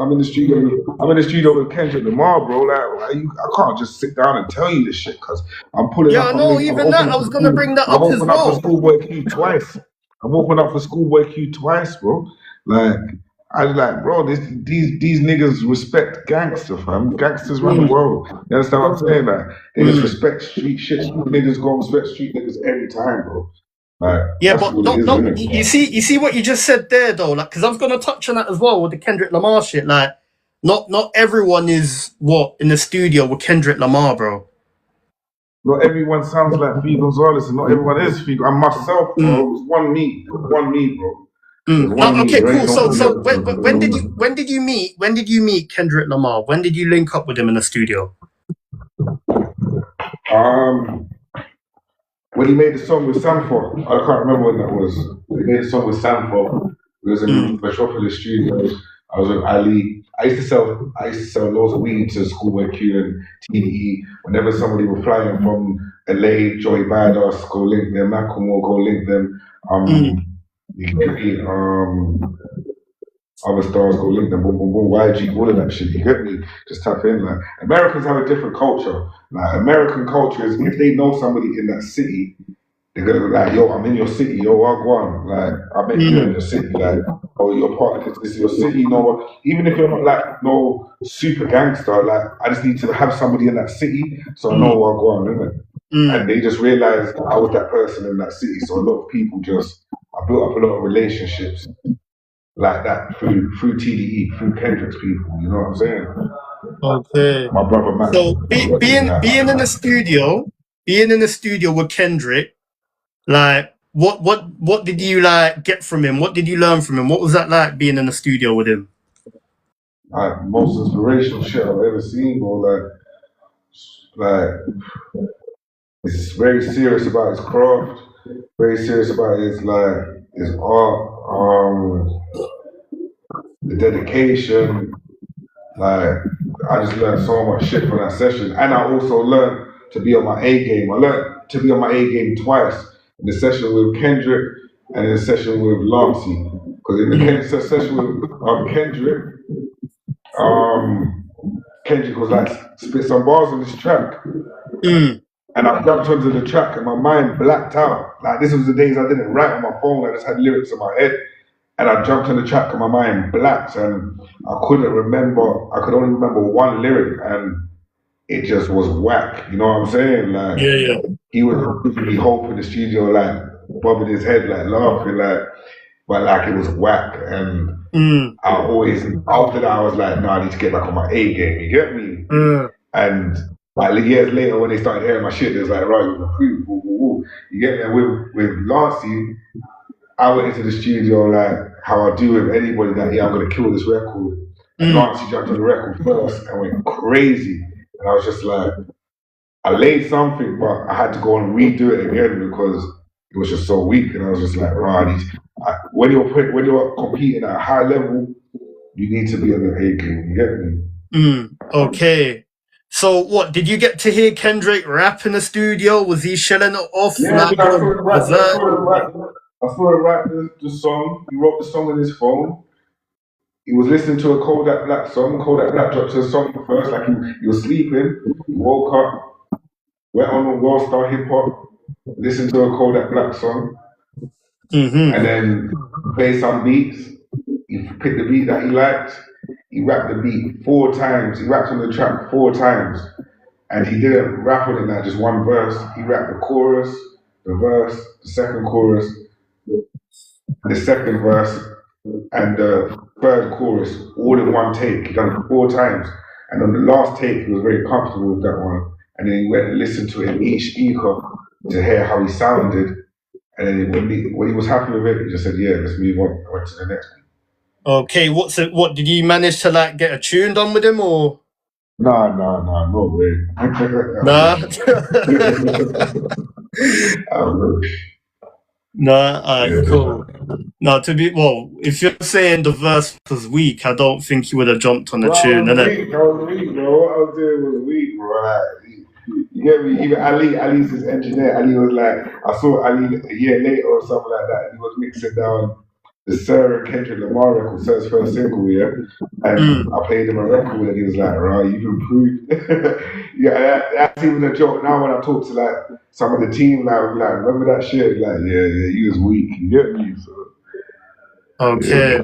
I'm in the studio. I'm in the studio with Kendrick Lamar, bro. I can't just sit down and tell you this shit because I'm pulling Yeah, up. I know. I'm Even that, opening I up for was gonna school. bring that I'm up as opening up for well. Schoolboy Q twice. I'm opening up for Schoolboy Q twice, bro. Like. I was like, bro, these niggas respect gangster, fam. Gangsters around the Mm. world. You understand what I'm saying? Like, they just Mm. respect street shit. Street niggas go and respect street niggas every time, bro. Like, Yeah, that's but what it is, no. isn't it? You see what you just said there, though. Like, because I was gonna touch on that as well with the Kendrick Lamar shit. Like, not everyone is what in the studio with Kendrick Lamar, bro. Not everyone sounds like Fee Gonzales, and not everyone is Fee. And myself, Mm. bro, it's one me. There's one me, bro. There's Mm. one me. Okay, There cool. ain't So nobody when did you meet Kendrick Lamar? When did you link up with him in the studio? else. When he made the song with Sanford, I can't remember when that was. He made a song with Sanford. We was in Mm. Metropolis Studios. I was with Ali. I used to sell loads of weed to Schoolboy Q and TDE. Whenever somebody was flying from LA, Joey Badass, go link them. Macklemore, go link them. Mm. You get me. Other stars go link them. Boom, boom, boom. YG, all of that shit. You get me? Just tap in. Like Americans have a different culture. Like American culture is if they know somebody in that city, they're gonna be like, yo, I'm in your city, yo, I go on. Like, I met you in Mm. your city, like, oh, you're part of this is your city, you know what? Even if you're not like no super gangster, like, I just need to have somebody in that city so I know Mm. where I go on, innit? Mm. And they just realized I was that person in that city. So a lot of people I built up a lot of relationships like that through TDE, through Kendrick's people, you know what I'm saying? Okay. My brother Max, So being in the studio with Kendrick, like what did you like get from him? What did you learn from him? What was that like being in the studio with him? most inspirational shit I've ever seen, bro. Like he's very serious about his craft, very serious about his art, the dedication. Like I just learned so much shit from that session, and I also learned to be on my A game. I learned to be on my A game twice in the session with Kendrick and in the session with Lancey. Because in the Mm. session with um, Kendrick was like spit some bars on this track. Mm. And I jumped onto the track and my mind blacked out. Like this was the days I didn't write on my phone, I just had lyrics in my head. And I jumped on the track and my mind blacked and I couldn't remember, I could only remember one lyric and it just was whack. You know what I'm saying? Like Yeah, yeah. he was giving me hope in the studio, like bobbing his head, like laughing, like, but like it was whack. And Mm. I always, after that, I was like, no, I need to get back on my A game. You get me? And like years later, when they started hearing my shit, they was like, right, you've improved. Woo, woo, woo. You get me? And with Lancey, I went into the studio like how I do with anybody that, yeah, I'm going to kill this record. And Lancey jumped on the record first and went crazy. And I was just like, I laid something, but I had to go and redo it again because it was just so weak. And I was just like, right, when you're competing at a high level, you need to be on the A game. You get me? Okay. So what, did you get to hear Kendrick rap in the studio? Was he shelling it off? Yeah, Like, I saw him write the song. He wrote the song on his phone. He was listening to a Kodak Black song. Kodak Black dropped a song first, like he was sleeping. He woke up, went on a World Star Hip Hop, listened to a Kodak Black song, and then play some beats. He picked the beat that he liked. He rapped the beat 4 times. He rapped on the track 4 times. And he didn't rap on it like just one verse. He rapped the chorus, the verse, the second chorus, the second verse, and the third chorus all in one take. He done it 4 times. And on the last take, he was very comfortable with that one. And then he went and listened to it in each speaker to hear how he sounded. And then when he was happy with it, he just said, yeah, let's move on. I went to the next one. Okay, what did you manage to like get a tune done with him or? No, no way. Nah. Nah, alright, cool. Now if you're saying the verse was weak, I don't think he would have jumped on the tune, innit? I was weak, bro. What I was doing was weak, bro. Like, you get me? Even Ali's his engineer. Ali was like, I saw Ali a year later or something like that, and he was mixing down the Sarah Kendrick Lamar record, Sarah's first single, yeah. And I played him a record and he was like, right, you've improved. Yeah, that's even a joke now when I talk to like some of the team, like, remember that shit? Like, yeah, he was weak. You get me? So, okay. Yeah.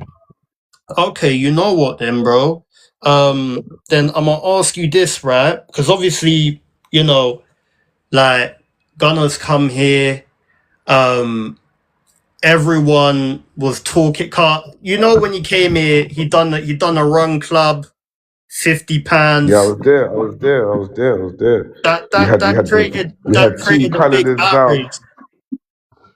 Okay, you know what then, bro? Then I'm gonna ask you this, right? Because obviously, you know, like Gunna's come here, everyone was talking. You know, when he came here, he done a run club, 50 pounds. Yeah, I was there. That created a big outrage.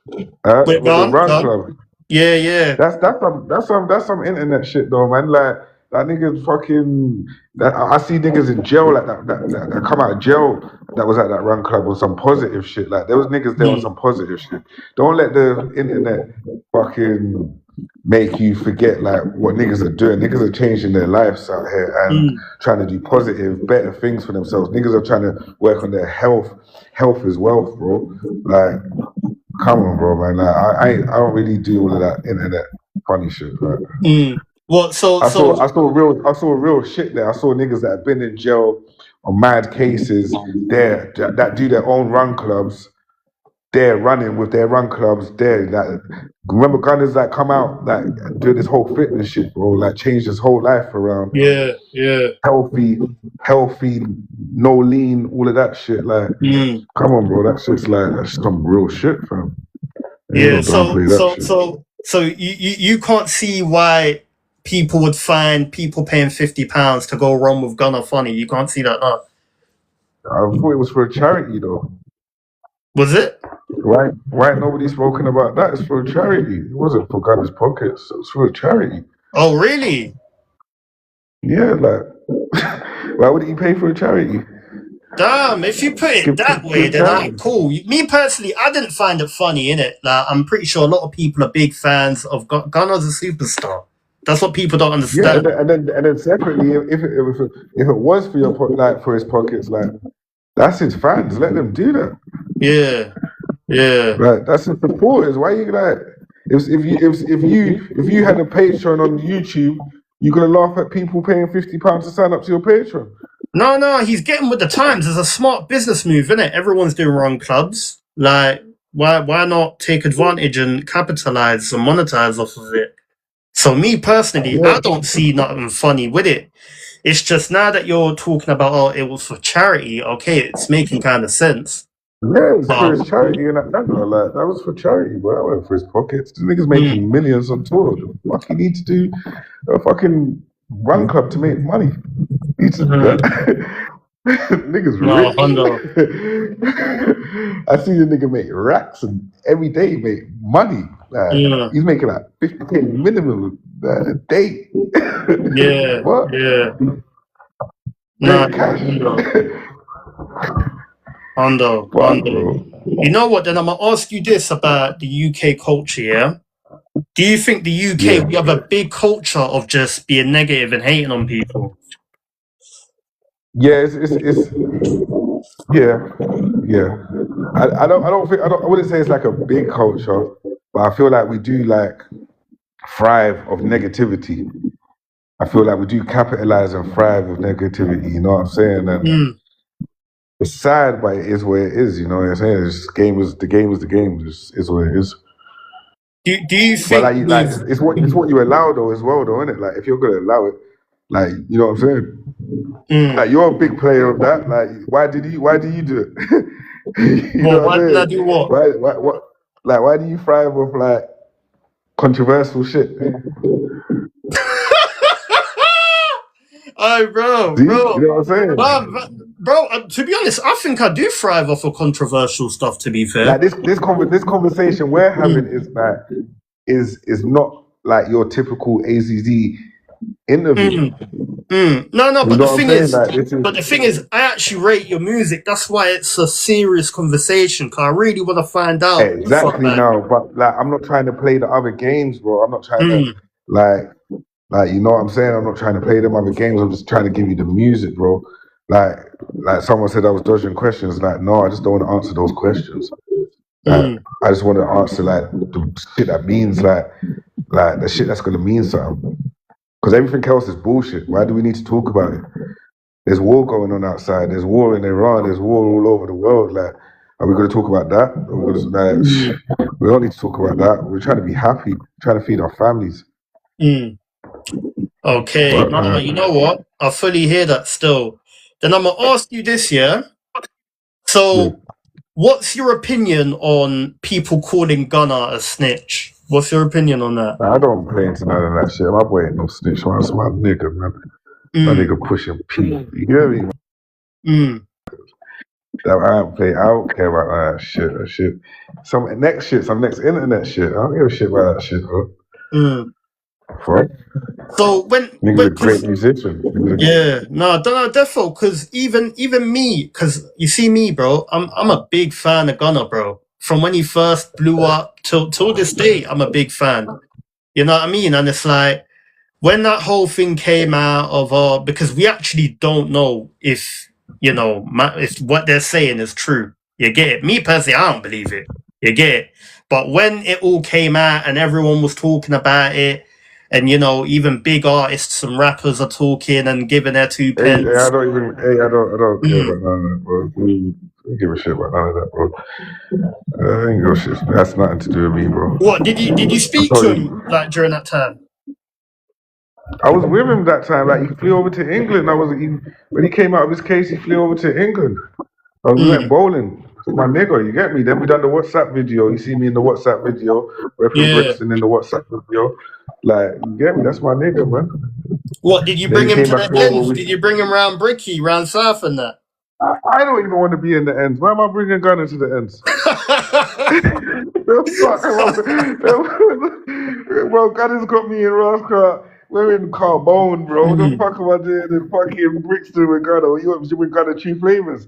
With the run club. Yeah. That's some internet shit though, man. Like that niggas fucking. I see niggas in jail like that come out of jail that was at that run club on some positive shit. Like there was niggas there on some positive shit. Don't let the internet fucking make you forget like what niggas are doing. Niggas are changing their lives out here and trying to do positive, better things for themselves. Niggas are trying to work on their health. Health is wealth, bro. Like. Come on, bro, man. Like, I don't really do all of that internet funny shit. Right? What? I saw real shit there. I saw niggas that have been in jail on mad cases. There that do their own run clubs. They're running with their run clubs. There, that remember Gunners that come out that do this whole fitness shit, bro. Like change his whole life around. Yeah. Healthy, no lean, all of that shit. Like, come on, bro. That shit's like that's some real shit, fam. Yeah. So you can't see why people would find people paying £50 to go run with Gunna funny. You can't see that, no. I thought it was for a charity, though. Was it? Why nobody's spoken about that? It's for a charity. It wasn't for Gunna's pockets. It was for a charity. Oh, really? Yeah, like, why would he pay for a charity? Damn, if you put it that way, then I'm cool. Me personally, I didn't find it funny, innit? Like, I'm pretty sure a lot of people are big fans of Gunna's a superstar. That's what people don't understand. Yeah, and then separately, if it was for your for his pockets, like that's his fans. Let them do that. Yeah. Like that's his supporters. Why you like? If you had a Patreon on YouTube, you're gonna laugh at people paying £50 to sign up to your Patreon. No, he's getting with the times. It's a smart business move, isn't it? Everyone's doing run clubs. Like, why not take advantage and capitalize and monetize off of it? So me personally, Yeah, I don't see nothing funny with it. It's just now that you're talking about, oh, it was for charity. Okay, it's making kind of sense. yeah, it's for But his charity, and like that was for charity, but that went for his pockets. The nigga's mm, making millions on tour. The fuck he need to do a fucking run club to make money. He needs to do mm, that. Nigga's no, rich. Hondo. I see the nigga make racks and every day make money. Mm, He's making like 50K minimum a day. yeah, What? yeah. No, Make cash. Hondo. Fuck, bro. You know what? Then I'm gonna ask you this about the UK culture. Yeah. Do you think the UK, Yeah. we have a big culture of just being negative and hating on people? Yeah, it's yeah, yeah. I wouldn't say it's like a big culture, but I feel like we do like thrive of negativity. I feel like we do capitalize and thrive with negativity, you know what I'm saying? And Mm. it's sad, but it is what it is, you know what I'm saying? The game is the game, is what it is. Do you But think with it's what you allow though as well, though, isn't it? Like if you're gonna allow it, like you know what I'm saying? mm, Like you're a big player of that. Like why do you do it? You well, know what why I'm did I saying? do what? Why do you thrive off like controversial shit? Oh, See? You know what I'm saying? bro. To be honest, I think I do thrive off of controversial stuff. To be fair. Like this conversation we're having Mm, is like is not like your typical AZZ interview. mm, no. You But know what I'm saying? Like the thing is, I actually rate your music. That's why it's a serious conversation. Cause I really want to find out the fuck exactly back. now. But like I'm not trying to play the other games, bro. I'm not trying to Mm, like you know what I'm saying? I'm not trying to play them other games. I'm just trying to give you the music, bro. Like like someone said I was dodging questions. Like, no, I just don't want to answer those questions. Like mm, I just want to answer like the shit that means like the shit that's gonna mean something. Because everything else is bullshit. Why do we need to talk about it? There's war going on outside. There's war in Iran. There's war all over the world. Like, are we going to talk about that? Are we going to, mm, we don't need to talk about that. We're trying to be happy, trying to feed our families. mm. Okay. But No, you know what? I fully hear that still. Then I'm gonna ask you this, yeah. yeah, So, what's your opinion on people calling Gunna a snitch? What's your opinion on that? I don't play into none of that shit. My boy ain't no snitch. Man. That's my nigga, man. My Mm, nigga pushing P. You get me? mm, I don't care about that shit. That shit. Some next internet shit. I don't give a shit about that shit, bro. mm. Fuck. So Nigga's a great because musician. yeah, no, I don't know, defo, because even me, because you see me, bro, I'm a big fan of Gunna, bro. From when he first blew up till this day, I'm a big fan. You know what I mean? And it's like when that whole thing came out of because we actually don't know if if what they're saying is true. You get it? Me personally, I don't believe it. You get it? But when it all came out and everyone was talking about it, and even big artists and rappers are talking and giving their two I pence. I don't care Mm. about none of that, bro. I don't give a shit about none of that, bro. I ain't give a shit. That's nothing to do with me, bro. What did you I speak told to him you, like during that time? I was with him that time. Like he flew over to England. When he came out of his case, he flew over to England. We went Mm. bowling. My nigga, you get me? Then we done the WhatsApp video. You see me in the WhatsApp video, repping Yeah. Brixton in the WhatsApp video. Like, you get me? That's my nigga, man. What did you Then bring he him came to back the over. ends? Did you bring him round Bricky, round South, and that? I don't even want to be in the ends. Why am I bringing Gunna to the ends? The fuck, bro, Gunna's got me in Rosscott. We're in Carbone, bro. The Mm. fuck am I doing in fucking Brixton with Gunna? You want to with Gunna True Flavors?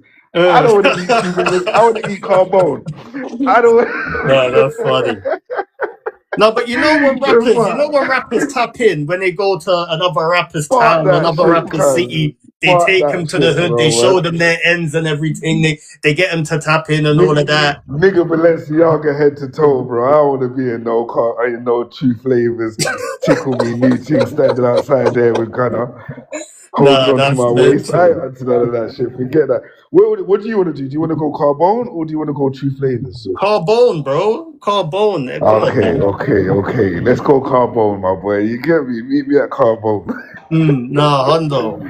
I Uh, don't want to eat True Flavors. I want to eat Carbone. I don't. no, that's funny. No, but The fuck. when rappers tap in when they go to another rapper's Fuck town, that another shit, rapper's cuz. city, they Fuck take that them to the shit, hood, they bro, show man. them their ends and everything, they get them to tap in and all of that. Nigga Balenciaga head to toe, bro. I don't want to be in no car, no True Flavors, tickle me new thing standing outside there with Gunna. Holding on to that's my waist. I ain't mental. onto none of that shit. Forget that. What do you want to do? Do you want to go carbone or do you want to go true flavors? Carbone, bro. Carbone. Come on, Okay, man. okay. Let's go carbone, my boy. You get me? Meet me at carbone. Nah, Hondo.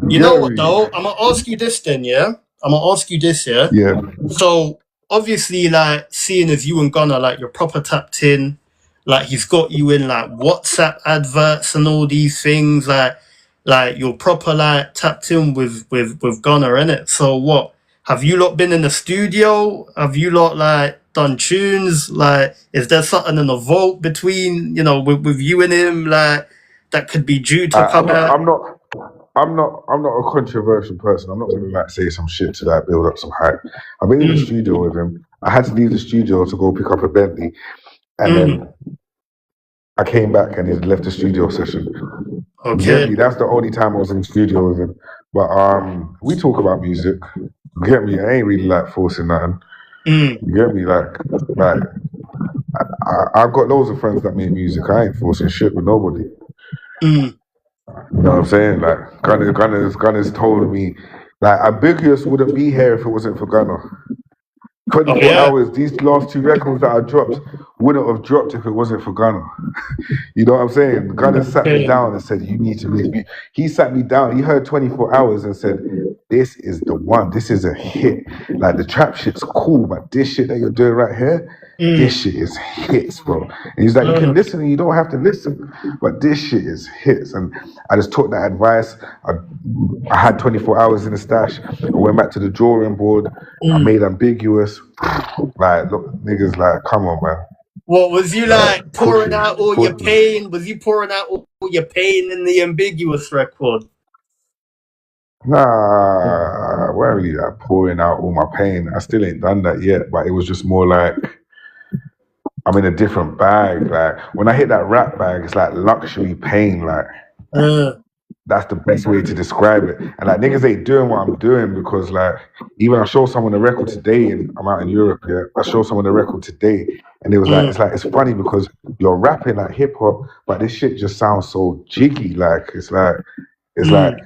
You know Get what me? though? I'm gonna ask you this then, yeah? I'm gonna ask you this, yeah? Yeah. So obviously, like, seeing as you and Gunna, like, you're proper tapped in, like, he's got you in like WhatsApp adverts and all these things, like you're proper like tapped in with Gunna, innit? So what? Have you lot been in the studio? Have you lot like done tunes? Like, is there something in the vault between, with you and him, like, that could be due to I'm come not. out? I'm not a controversial person. I'm not going to like say some shit to like build up some hype. I've been in the Mm, studio with him. I had to leave the studio to go pick up a Bentley, and mm, then I came back and he had left the studio session. You get okay. me? That's the only time I was in the studio with him. But we talk about music. You get me? I ain't really like forcing nothing. Mm, You get me? Like I've got loads of friends that make music. I ain't forcing shit with nobody. mm. You know what I'm saying? Like Gunna's told me, like Ambiguous wouldn't be here if it wasn't for Gunna. Oh 24 yeah. hours. These last two records that I dropped wouldn't have dropped if it wasn't for Gunna. You know what I'm saying? Gunna sat me Okay. down and said, "You need to make me." He sat me down. He heard 24 hours and said, "This is the one. This is a hit. Like the trap shit's cool, but this shit that you're doing right here, this Mm, shit is hits, bro." And he's like, "You can mm. listen and you don't have to listen, but this shit is hits." And I just took that advice. I had 24 hours in the stash. I went back to the drawing board. I Mm. made Ambiguous. Like, look, niggas, like, come on, man. What was you Like, like pouring pushing, out all your pushing. pain? Was you pouring out all your pain in the ambiguous record? Nah, where really like pouring out all my pain. I still ain't done that yet, but it was just more like I'm in a different bag. Like when I hit that rap bag, it's like luxury pain. Like Uh, that's the best way to describe it. And like niggas ain't doing what I'm doing because like even I show someone the record today and I'm out in Europe, yeah. I show someone the record today and it was like mm, it's funny because you're rapping like hip hop, but this shit just sounds so jiggy. Like it's like mm.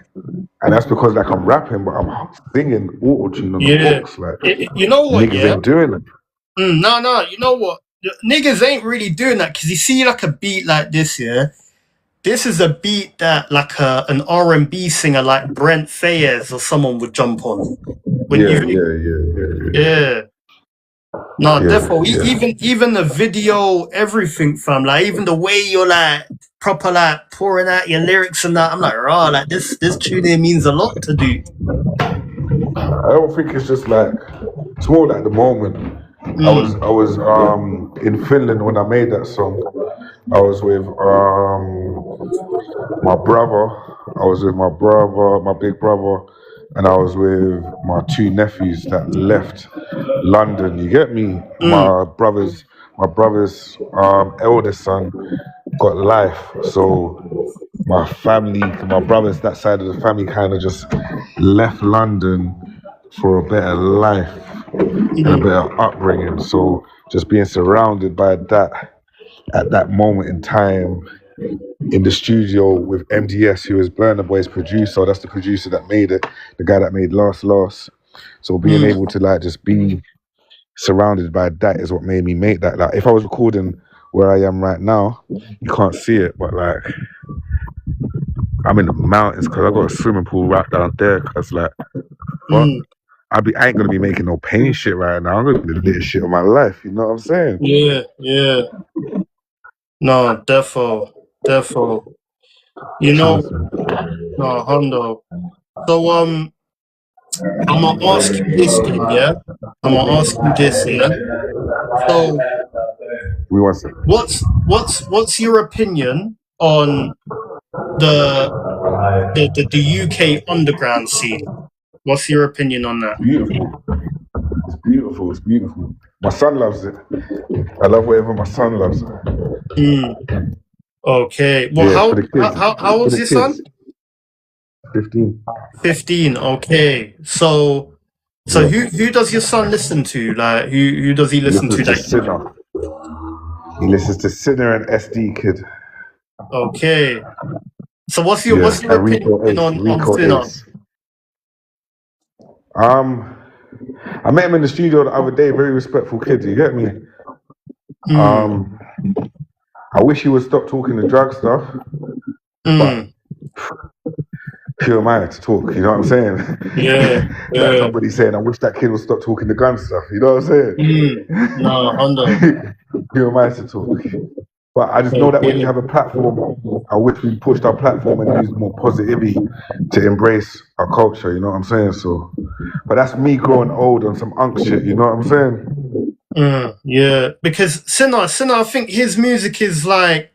and that's because like I'm rapping but I'm singing auto tune on the Yeah. hooks. Like You know what? niggas Yeah. ain't doing it. No. You know what? Niggas ain't really doing that because you see, like a beat like this, yeah. This is a beat that like an R&B singer like Brent Fayez or someone would jump on. When Yeah, you, yeah. No, therefore, yeah. even the video, everything, fam. Like even the way you're like proper like pouring out your lyrics and that. I'm like, raw. Like this tune here means a lot to do. I don't think it's just like it's more like the moment. Mm, I was in Finland when I made that song. I was with my brother. I was with my brother, my big brother, and I was with my two nephews that left London. You get me? mm, My brother's eldest son got life, so my family, my brothers, that side of the family, kind of just left London for a better life and a mm, better upbringing. So just being surrounded by that at that moment in time in the studio with MDS, who is Burna Boy's producer. That's the producer that made it, the guy that made Last Lost. So being mm, able to like just be surrounded by that is what made me make that. Like if I was recording where I am right now, you can't see it, but like I'm in the mountains because I got a swimming pool right down there. Cause like what? mm. I ain't gonna be making no pain shit right now. I'm gonna be the latest shit of my life. You know what I'm saying? Yeah. No, defo. You know, Trust me. no, Hondo. So I'm gonna ask you this then, yeah. I'm gonna ask you this, yeah. So We want some. what's your opinion on the the UK underground scene? What's your opinion on that? Beautiful. It's beautiful. It's beautiful. My son loves it. I love whatever my son loves. Mm, okay. Well, Yeah, for the kids. how For old's the your son? kids. 15. 15. Okay. So Yeah. who does your son listen to? Like who does he He listen listens to? to Like Sinner. He listens to Sinner and SD Kid. okay. So what's your Yeah, and Rico opinion Ace, on Rico SINN6R? Ace. I met him in the studio the other day. Very respectful kid. You get me? Mm, I wish he would stop talking the drug stuff, but mm, who am I to talk? You know what I'm saying? yeah, Like yeah. somebody saying, I wish that kid would stop talking the gun stuff. You know what I'm No, Hondo. saying? Who am I to talk? But I just know that when you Okay. have a platform, I wish we pushed our platform and used more positivity to embrace our culture. You know what I'm saying? So, but that's me growing old on some unk shit. You know what I'm saying? Yeah, because SINN6R, I think his music is like,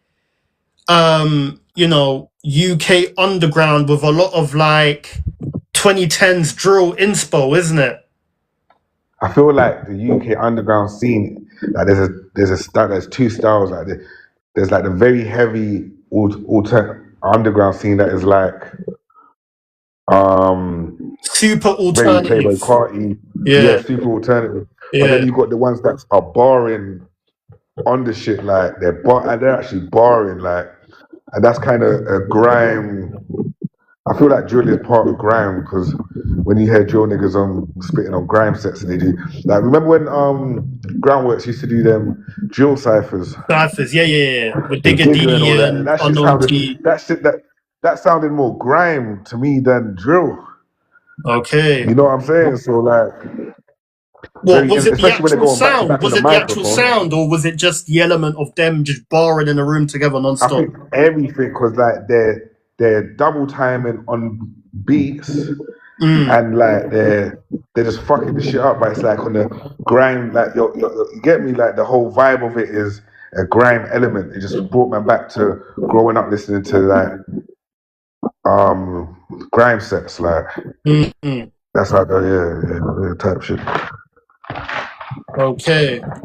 you know, UK underground with a lot of like 2010s drill inspo, isn't it? I feel like the UK underground scene, like there's two styles. Like there's like the very heavy underground scene that is like Super very Playboy alternative. Carti, yeah, Yeah, super alternative. But then yeah. you got the ones that are barring on the shit, like they're actually barring, like, and that's kind of a grime. I feel like drill is part of grime because when you hear drill niggas spitting on grime sets and they do like remember when Groundworks used to do them drill ciphers, Cyphers, yeah. With the Digger digger and all D that. and That shit Unknown sounded T. that sounded more grime to me than drill. Okay. You know what I'm saying? So like What was it? The especially when they're actual going back to sound? back on Was the it the actual microphone. sound, or was it just the element of them just barring in a room together I non-stop? think everything because like they're double timing on beats and like they're just fucking the shit up, but it's like on the grime, like you get me, like the whole vibe of it is a grime element. It just brought me back to growing up listening to like grime sets, like Mm. that's like yeah, type shit.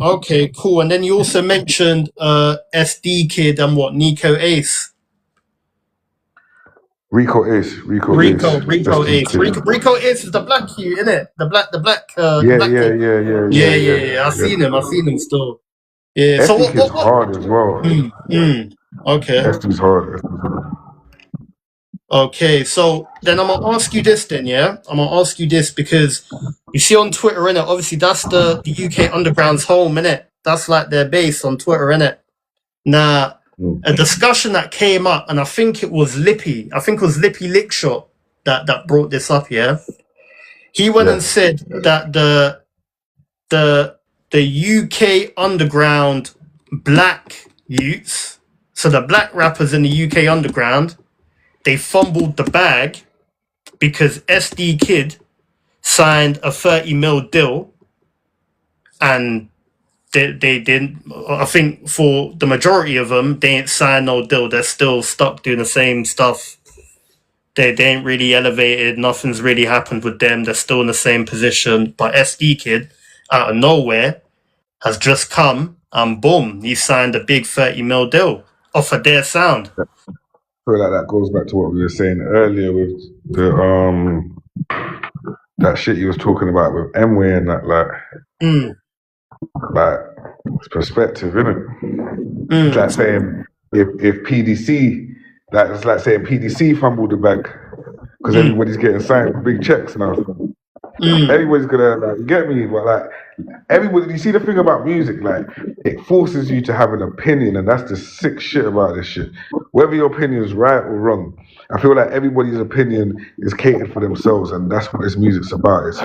Okay, cool. And then you also mentioned SD Kid and what, Nico Ace. Rico Ace, Rico SD Ace. Kid. Rico Ace is the black kid, innit? The Yeah, black yeah, kid. yeah, yeah, Yeah, yeah, yeah, I seen him still. Yeah. yeah. So SD Kid's hard as well. okay. SD's hard. Okay, so then I'm gonna ask you this then, yeah? I'm gonna ask you this because you see on Twitter, innit? Obviously, that's the UK Underground's home, innit? That's like their base on Twitter, innit? Now, a discussion that came up, and I think it was Lippy Lickshot that brought this up, yeah? He went and Yeah. said that the UK Underground black youths, so the black rappers in the UK Underground, they fumbled the bag because SD Kid signed a 30 mil deal and they didn't. I think for the majority of them, they ain't signed no deal. They're still stuck doing the same stuff. They ain't really elevated. Nothing's really happened with them. They're still in the same position. But SD Kid, out of nowhere, has just come and boom, he signed a big 30 mil deal off of their sound. I feel like that goes back to what we were saying earlier with the that shit you was talking about with Mway and that like it's perspective, isn't it? It's like saying if PDC it's like saying PDC fumbled the bag because everybody's getting signed for big checks now. Everybody's gonna like get me, but like everybody, you see the thing about music, like it forces you to have an opinion, and that's the sick shit about this shit. Whether your opinion is right or wrong, I feel like everybody's opinion is catered for themselves, and that's what this music's about. It's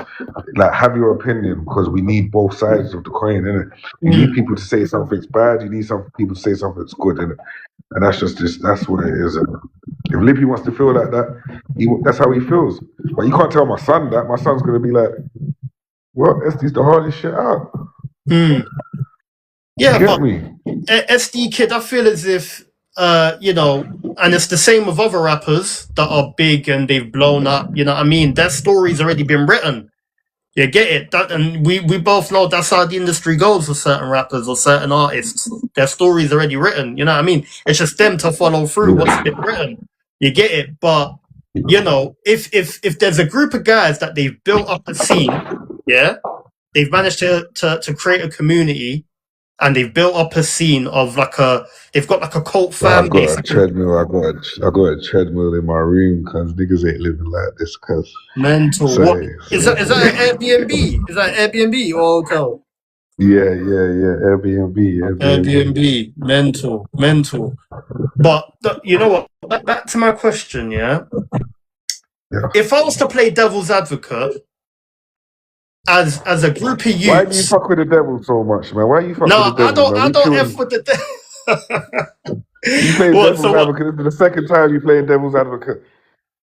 like have your opinion because we need both sides of the coin, innit? You need people to say something's bad, you need some people to say something's good, innit? And that's what it is. And if Lippy wants to feel like that, that's how he feels. But you can't tell my son that. My son's gonna be like, "What? SD's the hardest shit out." Yeah, Get but me? SD Kid, I feel as if, you know, and it's the same with other rappers that are big and they've blown up. You know what I mean? Their story's already been written. You get it? And we both know that's how the industry goes with certain rappers or certain artists. Their story's already written. You know what I mean? It's just them to follow through what's been written. You get it? But you know, if there's a group of guys that they've built up a scene, yeah, they've managed to create a community and they've built up a scene of they've got like a cult I fan base. got a treadmill. I got a treadmill in my room because niggas ain't living like this. Cause Mental. What is that? Is that an Airbnb? Is that Airbnb or hotel? Yeah. Airbnb. Mental. But you know what? Back to my question. Yeah. If I was to play devil's advocate as a group of youths, Why do you fuck with the devil so much, man? Why you fuck no, with the devil, man? I don't F with the devil. You play devil's advocate. This is the second time you playing devil's advocate.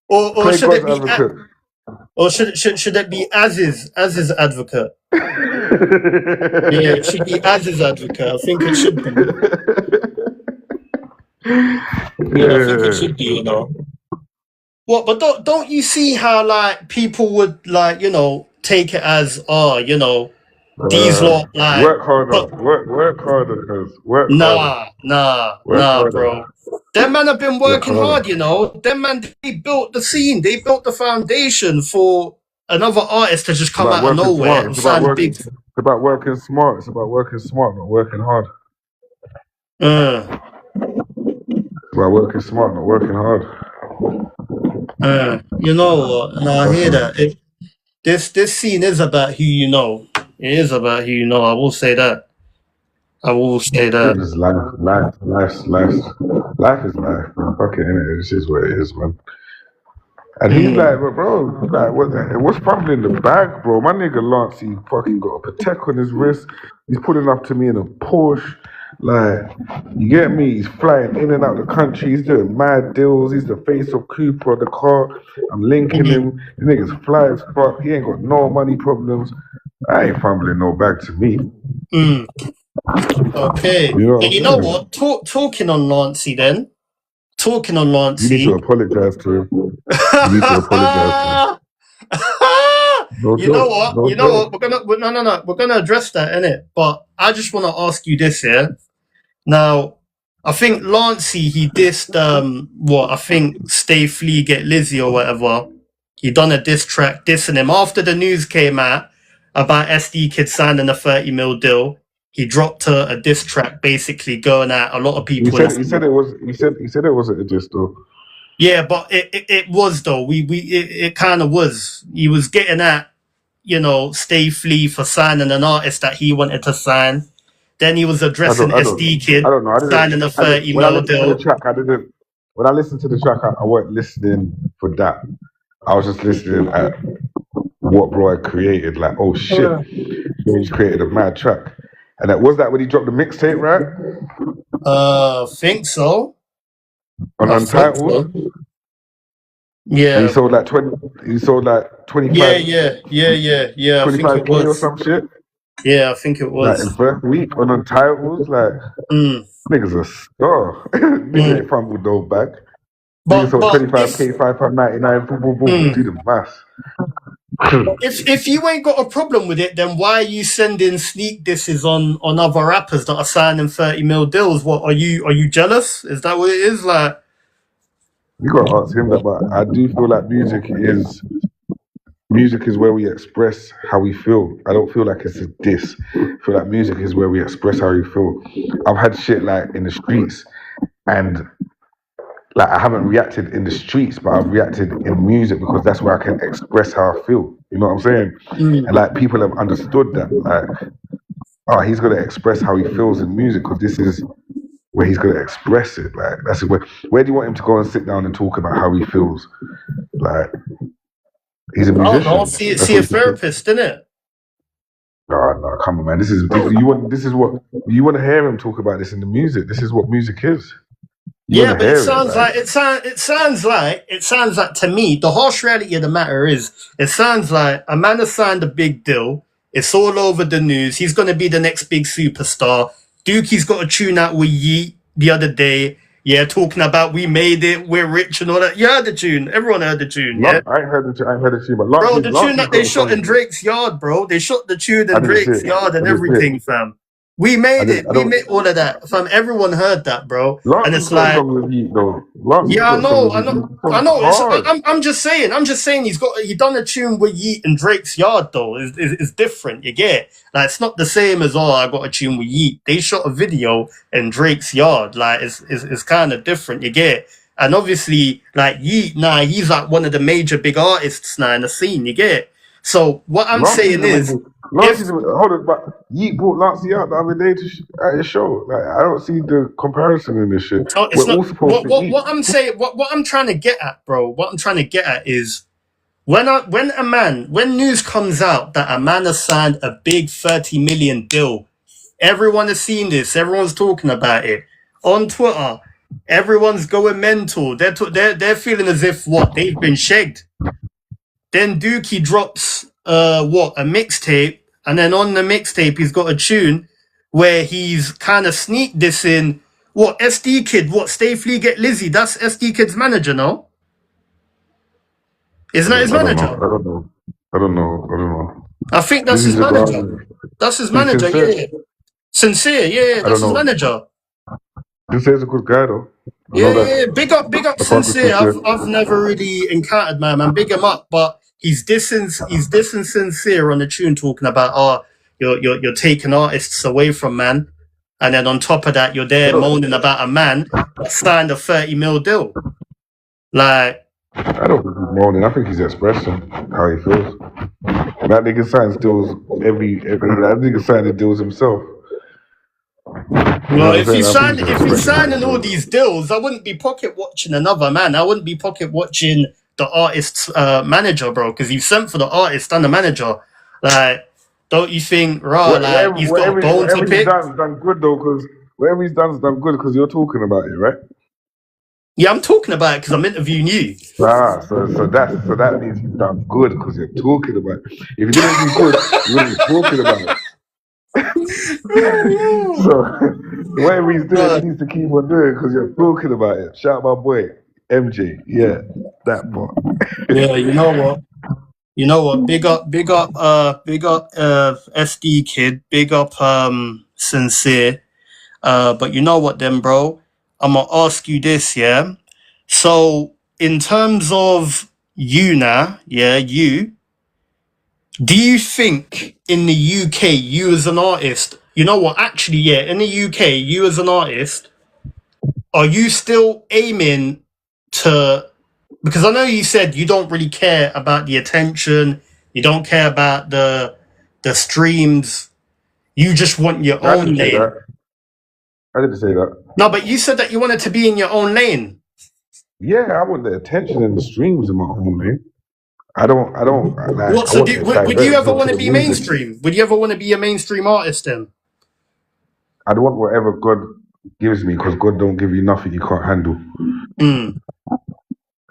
Or play should God's it be advocate. or should it be Az's advocate? Yeah, it should be Az's advocate. I think it should be. Yeah, I think it should be, you know. What, but don't you see how like people would like, you know, take it as these lot like work harder, work harder, cause work harder. Nah, bro. Them man have been working hard, you know. Them man, they built the scene, they built the foundation for another artist to just come out of nowhere and sign big. It's about working smart. It's about working smart, not working hard. It's about working smart, not working hard. You know what? No, I hear that. This scene is about who you know. It is about who you know. I will say that. It's life is life, man. Fuck it, innit? This is what it is, man. And he's like, bro, like, what's probably in the bag, bro? My nigga Lance, he fucking got a Patek on his wrist. He's pulling up to me in a Porsche. Like, you get me? He's flying in and out the country. He's doing mad deals. He's the face of Cooper, the car. I'm linking him. The nigga's fly as fuck. He ain't got no money problems. I ain't fumbling no bag to me. Okay. You know what? Talking on Lancey then. Talking on Lancey. You need to apologize to him. You need to apologize to him. You know what? We're gonna address that, innit? But I just want to ask you this here. Now, I think Lancey, he dissed I think Stay Flea Get Lizzie or whatever. He done a diss track dissing him after the news came out about SD Kid signing a 30 mil deal. He dropped a diss track basically going at a lot of people. He said it wasn't a diss though. Yeah, but it was though. It kind of was. He was getting at, you know, Stay Flea for signing an artist that he wanted to sign. Then he was addressing SD Kid signing a 30 mil deal. When I listened to the track, I weren't listening for that. I was just listening at what bro had created. Like, oh shit, he's created a mad track. And was that when he dropped the mixtape, right? Think so. On Untitled. So. Yeah. And he sold like 25. Yeah. 25K or some shit. Yeah, I think it was. Like in first week on Untitled, like niggas a star. Nigga ain't fumbled no bag. Niggas sold 25K, £5.99, boom, do the math. If you ain't got a problem with it, then why are you sending sneak disses on other rappers that are signing 30 mil deals? What are you jealous? Is that what it is? Like, you gotta ask him that, but I do feel like music is where we express how we feel. I don't feel like it's a diss. I feel like music is where we express how we feel. I've had shit like in the streets, and like I haven't reacted in the streets, but I've reacted in music because that's where I can express how I feel. You know what I'm saying? And like people have understood that. Like, he's gonna express how he feels in music because this is where he's gonna express it. Like, that's where do you want him to go and sit down and talk about how he feels? Like, he's a musician. Oh no, see a therapist, innit? No, come on, man. This is what you want to hear him talk about this in the music. This is what music is. Yeah, but it sounds like to me, the harsh reality of the matter is, it sounds like a man has signed a big deal. It's all over the news. He's going to be the next big superstar. Dookie's got a tune out with Yeet the other day. Yeah, talking about we made it, we're rich and all that. You heard the tune. Everyone heard the tune. Yeah, I heard the tune. But bro, the tune that they shot in Drake's yard, bro. They shot the tune in Drake's yard and everything, fam. We I made didn't. it. I We don't. made all of that. Fam, everyone heard that, bro. And Lancey's it's got like, songs with Yeet though. Lancey's yeah, I got songs know, with I know, Yeet. The I song's know. hard. I'm just saying. I'm just saying. He done a tune with Yeet and Drake's Yard though. It's different. You get it? Like it's not the same as I got a tune with Yeet. They shot a video in Drake's Yard. Like it's kind of different. You get it? And obviously, like Yeet, nah, he's like one of the major big artists now in the scene. You get it? So what I'm Lancey's saying is, amazing. Lancey's if hold on, but Yeet brought Lancey out the other day at his show. Like I don't see the comparison in this shit. so We're it's all not supposed to eat. what I'm saying. What I'm trying to get at, bro. What I'm trying to get at is when news comes out that a man has signed a big 30 million deal, everyone has seen this, everyone's talking about it on Twitter, everyone's going mental. They're feeling as if they've been shagged. Then Dookie drops a mixtape, and then on the mixtape he's got a tune where he's kind of sneak dissing SD Kid, Stay Flee Get Lizzy. That's SD Kid's manager, no? Isn't that his I don't know. manager? I don't know. I don't know. I don't know. I think that's This his is about manager. That's his who's manager, sincere. yeah. SINN6R, yeah, I that's don't his know. manager. Sincere's a good guy though. I Yeah, know yeah, yeah. that. Big up I fuck with SINN6R. Sincere. I've never really encountered man. Big him up, but he's dissing SINN6R on the tune talking about you're taking artists away from man. And then on top of that, you're I there don't. moaning about a man that signed a 30 mil deal. Like, I don't think he's moaning. I think he's expressing how he feels. That nigga signs deals every. That nigga signing deals himself. You know well, what I'm saying? I think he's just if he's expressing how he signing all feels. these deals, I wouldn't be pocket watching another man. I wouldn't be pocket watching the artist's manager, bro, because he's sent for the artist and the manager. Like, don't you think, like he's got a bone to Whatever he's pick? done good though, because whatever he's done is done good because you're talking about it, right? Yeah, I'm talking about it because I'm interviewing you. So that means he's done good because you're talking about it. If he didn't do good, you wouldn't be talking about it. So whatever he's doing, he needs to keep on doing because you're talking about it. Shout out my boy MJ, yeah, that part. Yeah, you know what? You know what? Big up, SD Kid. Big up, SINN6R. But you know what, then, bro? I'm gonna ask you this, yeah. So, in terms of you now, yeah, do you think in the UK, you as an artist, you know what? Actually, yeah, in the UK, you as an artist, are you still aiming to? Because I know you said you don't really care about the attention, you don't care about the streams, you just want your I own didn't say lane. that. I didn't say that. No, but you said that you wanted to be in your own lane. Yeah, I want the attention and the streams in my own lane. I don't like. What? I So, want the would you ever diversion want to to the be music. mainstream? Would you ever want to be a mainstream artist then? I want whatever God gives me because God don't give you nothing you can't handle. Mm.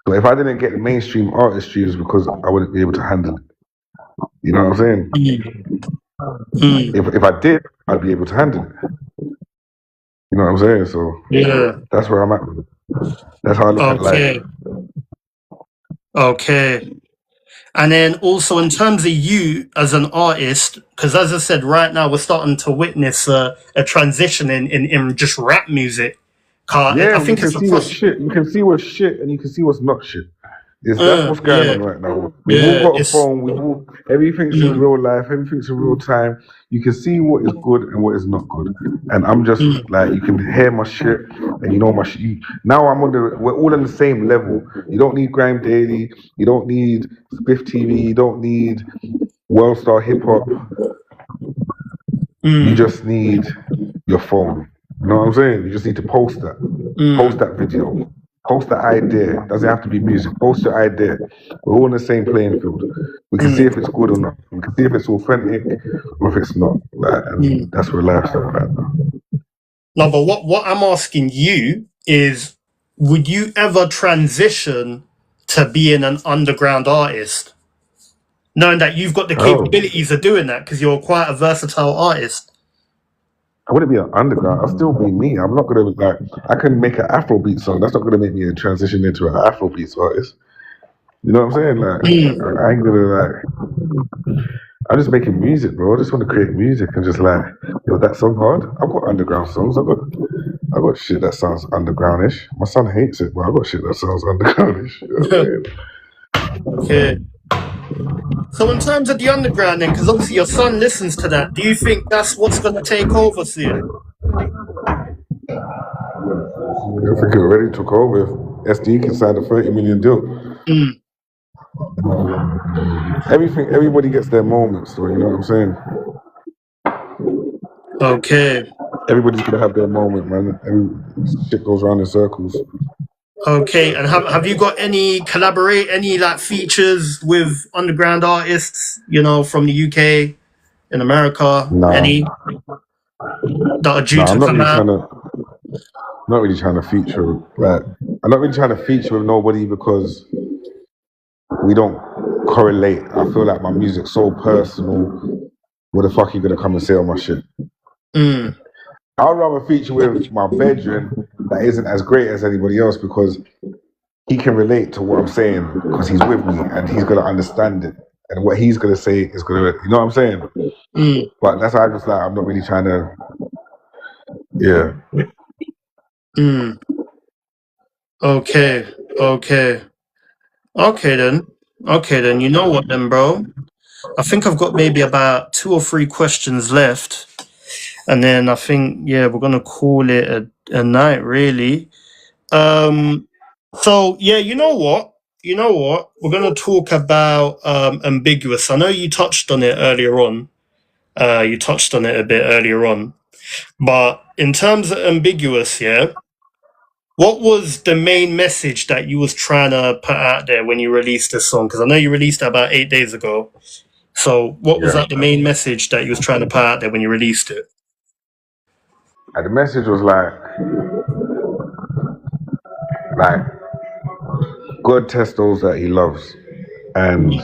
So if I didn't get the mainstream artistry, it's because I wouldn't be able to handle it. You know what I'm saying? Mm. If I did, I'd be able to handle it. You know what I'm saying? So Yeah. that's where I'm at with it. That's how I look at life. Okay. And then also in terms of you as an artist, because as I said, right now we're starting to witness a transition in just rap music. Yeah, I you think can it's see what's across. shit. You can see what's shit, and you can see what's not shit. That's what's going Yeah, on right now. We've all got a it's phone. Everything's in real life. Everything's in real time. You can see what is good and what is not good. And I'm just like, you can hear my shit, and you know my shit. Now we're all on the same level. You don't need Grime Daily. You don't need Spiff TV. You don't need World Star Hip Hop. You just need your phone. You know what I'm saying? You just need to post that. Post that video. Post the idea. Doesn't have to be music. Post your idea. We're all in the same playing field. We can see if it's good or not. We can see if it's authentic or if it's not. Like, and that's where life's at right now. No, but what I'm asking you is, would you ever transition to being an underground artist, knowing that you've got the capabilities of doing that because you're quite a versatile artist? I wouldn't be an underground. I'll still be me. I'm not gonna like. I can make an Afrobeat song. That's not gonna make me a transition into an Afrobeat artist. You know what I'm saying? Like, I ain't gonna like. I'm just making music, bro. I just want to create music and just like, yo, that song hard. I've got underground songs. I got shit that sounds undergroundish. My son hates it, but I got shit that sounds undergroundish. You know what I'm saying? Okay. So in terms of the underground then, because obviously your son listens to that, do you think that's what's going to take over soon? I think it already took over. If SD can sign a 30 million deal. Mm. Everybody gets their moments, though. You know what I'm saying? Okay. Everybody's gonna have their moment, man. Shit goes around in circles. Okay. And have you got any like features with underground artists, you know, from the UK, in America, Nah, any that are due nah. to come out? Not really trying to feature. Like, I'm not really trying to feature with nobody because we don't correlate. I feel like my music's so personal. What the fuck are you gonna come and say on my shit? Mm. I'd rather feature with my bedroom that isn't as great as anybody else because he can relate to what I'm saying because he's with me and he's gonna understand it. And what he's gonna say is gonna, you know what I'm saying? Mm. But that's why I just like, I'm not really trying to, yeah. Mm. Okay. Okay. Okay then. You know what then, bro? I think I've got maybe about 2 or 3 questions left. And then I think, yeah, we're gonna call it a night, really. So yeah, you know what? We're gonna talk about ambiguous. I know you touched on it earlier on. You touched on it a bit earlier on. But in terms of ambiguous, yeah, what was the main message that you was trying to put out there when you released this song? Because I know you released it about 8 days ago. So what was like the main message that you was trying to put out there when you released it? And the message was like God tests those that He loves, and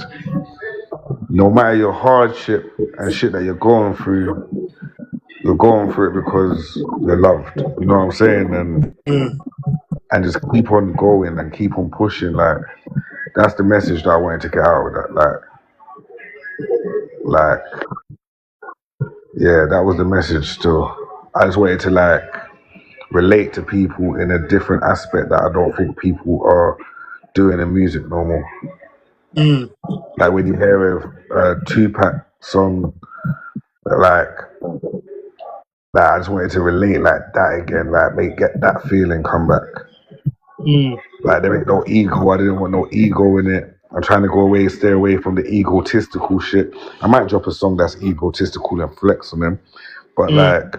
no matter your hardship and shit that you're going through it because you're loved. You know what I'm saying? And just keep on going and keep on pushing. Like that's the message that I wanted to get out of that. Like yeah, that was the message. Still, I just wanted to like relate to people in a different aspect that I don't think people are doing in music no more. Mm. Like when you hear a Tupac song, like I just wanted to relate like that again, like get that feeling come back. Mm. Like there ain't no ego. I didn't want no ego in it. I'm trying to stay away from the egotistical shit. I might drop a song that's egotistical and flex on them, but like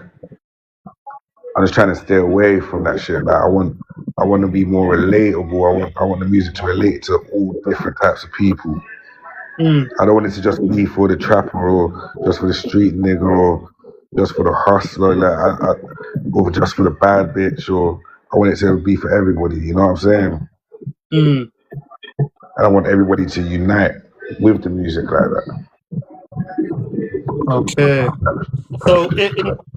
I'm just trying to stay away from that shit. Like I want to be more relatable. I want the music to relate to all different types of people. I don't want it to just be for the trapper or just for the street nigga or just for the hustler, or just for the bad bitch, or I want it to be for everybody. You know what I'm saying? And I want everybody to unite with the music like that. Okay. So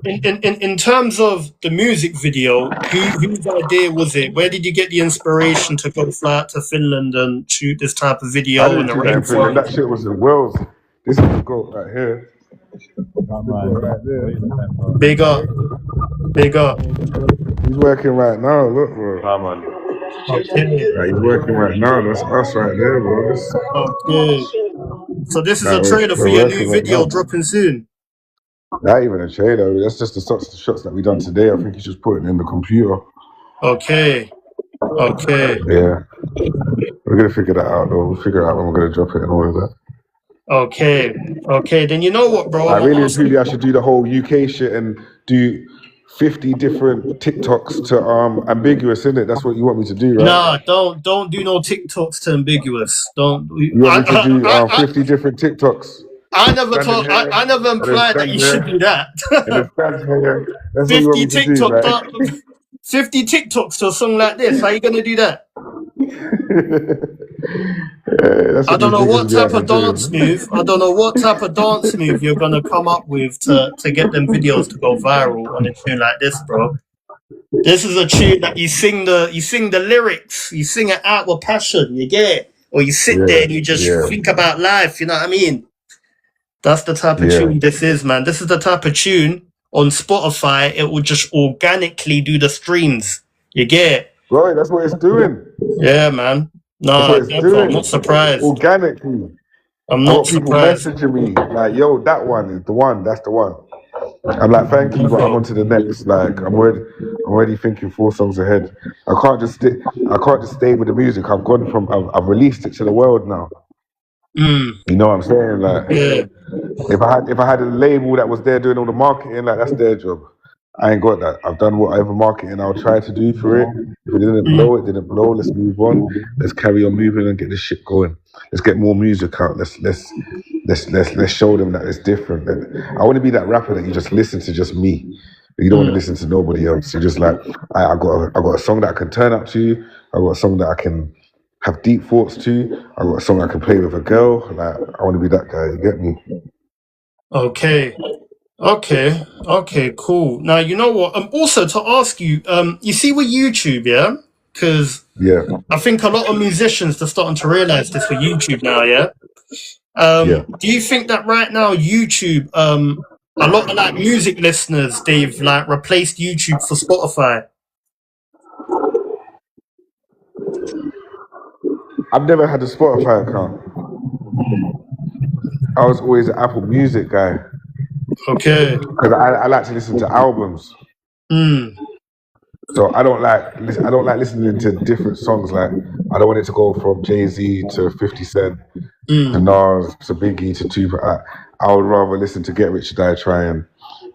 in terms of the music video, whose idea was it? Where did you get the inspiration to go fly out to Finland and shoot this type of I video in didn't the see that in Finland. That rainforest? shit was in Wales. This is the goat right here. Right there. Big up. He's working right now. Look, bro. Okay. Like, he's working right now. That's us right there, bro. Okay. So this is a Like, trailer for we're your working new right video now. dropping soon. Not even a trailer. That's just the shots that we done today. I think he's just putting in the computer. Okay. Yeah. We're gonna figure that out though. We'll figure out when we're gonna drop it and all of that. Okay. Then you know what, bro? I I'm gonna really and ask you. truly I should do the whole UK shit and do 50 different TikToks to ambiguous, innit? That's what you want me to do, right? Nah, don't do no TikToks to ambiguous. Don't. You want me to do 50 different TikToks? I never Standing told. here, I never and then implied that stand you should here, do that. and then stand here. That's what you want 50 me to do, TikTok, right? 50 TikToks to a song like this. How you gonna do that? That's I what don't these know niggas what be out type there of dance doing. move. I don't know what type of dance move you're gonna come up with to get them videos to go viral on a tune like this, bro. This is a tune that you sing the lyrics, you sing it out with passion, you get it, or you sit there and you just Yeah. think about life. You know what I mean? That's the type of Yeah. tune this is, man. This is the type of tune on Spotify. It will just organically do the streams. You get it? Right, that's what it's doing. Yeah, man. That's No, what it's I'm not doing. surprised. Organically. I'm I not got people surprised. messaging me like, yo, that one is the one, that's the one. I'm like, thank you, but I'm on to the next. Like, I'm already thinking 4 songs ahead. I can't just stay with the music. I've released it to the world now. You know what I'm saying? Like, Yeah. if I had a label that was there doing all the marketing, like that's their job. I ain't got that. I've done whatever marketing I'll try to do for it. If it didn't blow, it didn't blow. Let's move on. Let's carry on moving and get this shit going. Let's get more music out. Let's show them that it's different. I want to be that rapper that you just listen to just me. You don't want to listen to nobody else. You're just like, I got a song that I can turn up to. I got a song that I can have deep thoughts to. I got a song I can play with a girl. Like, I want to be that guy. You get me? Okay, cool. Now, you know what? Also, to ask you, you see with YouTube, yeah? Because Yeah. I think a lot of musicians are starting to realize this for YouTube now, yeah? Yeah. Do you think that right now YouTube, a lot of like music listeners, they've like replaced YouTube for Spotify? I've never had a Spotify account. I was always an Apple Music guy Okay. because I like to listen to albums. So I don't like listening to different songs. Like, I don't want it to go from Jay-Z to 50 Cent to Nas to Biggie to Tupac. I would rather listen to Get Rich or Die Trying,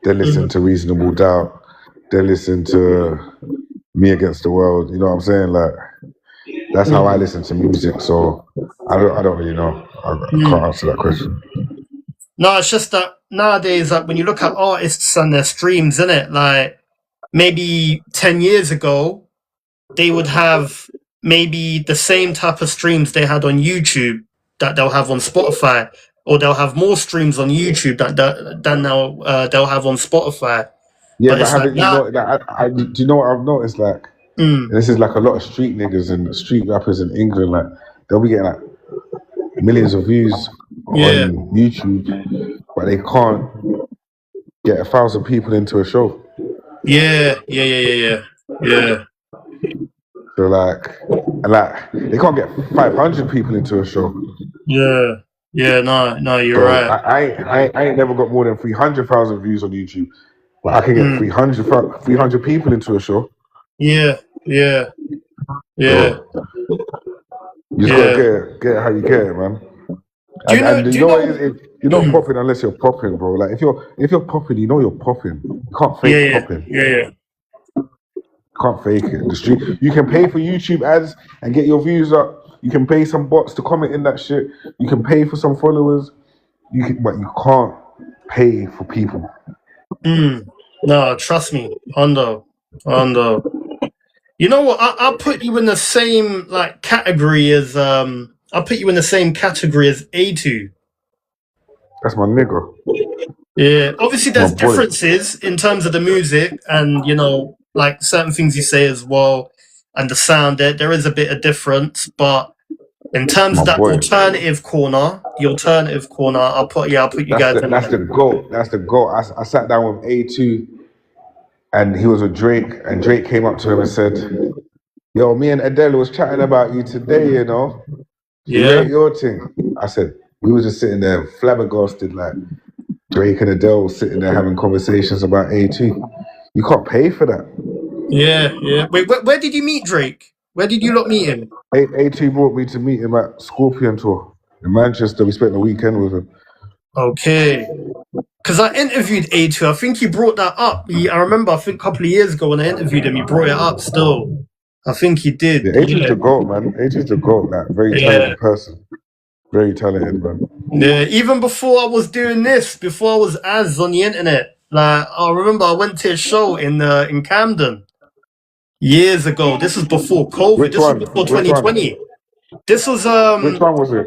then listen to Reasonable Doubt, then listen to Me Against the World. You know what I'm saying? Like, that's how I listen to music. So I don't really know. I can't answer that question. No, it's just that nowadays, like when you look at artists and their streams, innit? Like maybe 10 years ago, they would have maybe the same type of streams they had on YouTube that they'll have on Spotify, or they'll have more streams on YouTube than now they'll have on Spotify. Yeah, But but it's like haven't you now, know? Like, do you know what I've noticed? Like, this is like a lot of street niggas and street rappers in England. Like, they'll be getting like millions of views on YouTube, but they can't get 1,000 people into a show. yeah. So like they can't get 500 people into a show. Yeah, no, you're So right. I ain't never got more than 300,000 views on YouTube, but I can get 300 people into a show. Yeah. So you just gotta get it how you get it, man. And you know what it is? You're not popping unless you're popping, bro. Like, if you're popping, you know you're popping. You can't fake popping. Yeah. Can't fake it. The street, you can pay for YouTube ads and get your views up. You can pay some bots to comment in that shit. You can pay for some followers. But you can't pay for people. No, trust me, Hondo. You know what? I'll put you in the same like category as I'll put you in the same category as A2. That's my nigga. Yeah, obviously there's My boy. differences in terms of the music and, you know, like certain things you say as well, and the sound. There is a bit of difference, but in terms of that alternative corner, I'll put you guys in. That's the goal. That's the goal. I sat down with A2, and he was with Drake, and Drake came up to him and said, "Yo, me and Adele was chatting about you today, you know. She rate your thing." I said, we were just sitting there flabbergasted, like Drake and Adele sitting there having conversations about A2. You can't pay for that. Yeah. Wait, where did you meet Drake? Where did you lot meet him? A2 brought me to meet him at Scorpion Tour in Manchester. We spent the weekend with him. Okay. Because I interviewed A2. I think he brought that up. I remember, I think a couple of years ago when I interviewed him, he brought it up still. I think he did. Yeah, A2's the GOAT, man. A2's the GOAT, like, very talented person. Very talented, man. Yeah, even before I was doing this, before I was as on the internet, like I remember I went to a show in Camden years ago. This was before COVID. Which this one? was before 2020. This was Which one was it?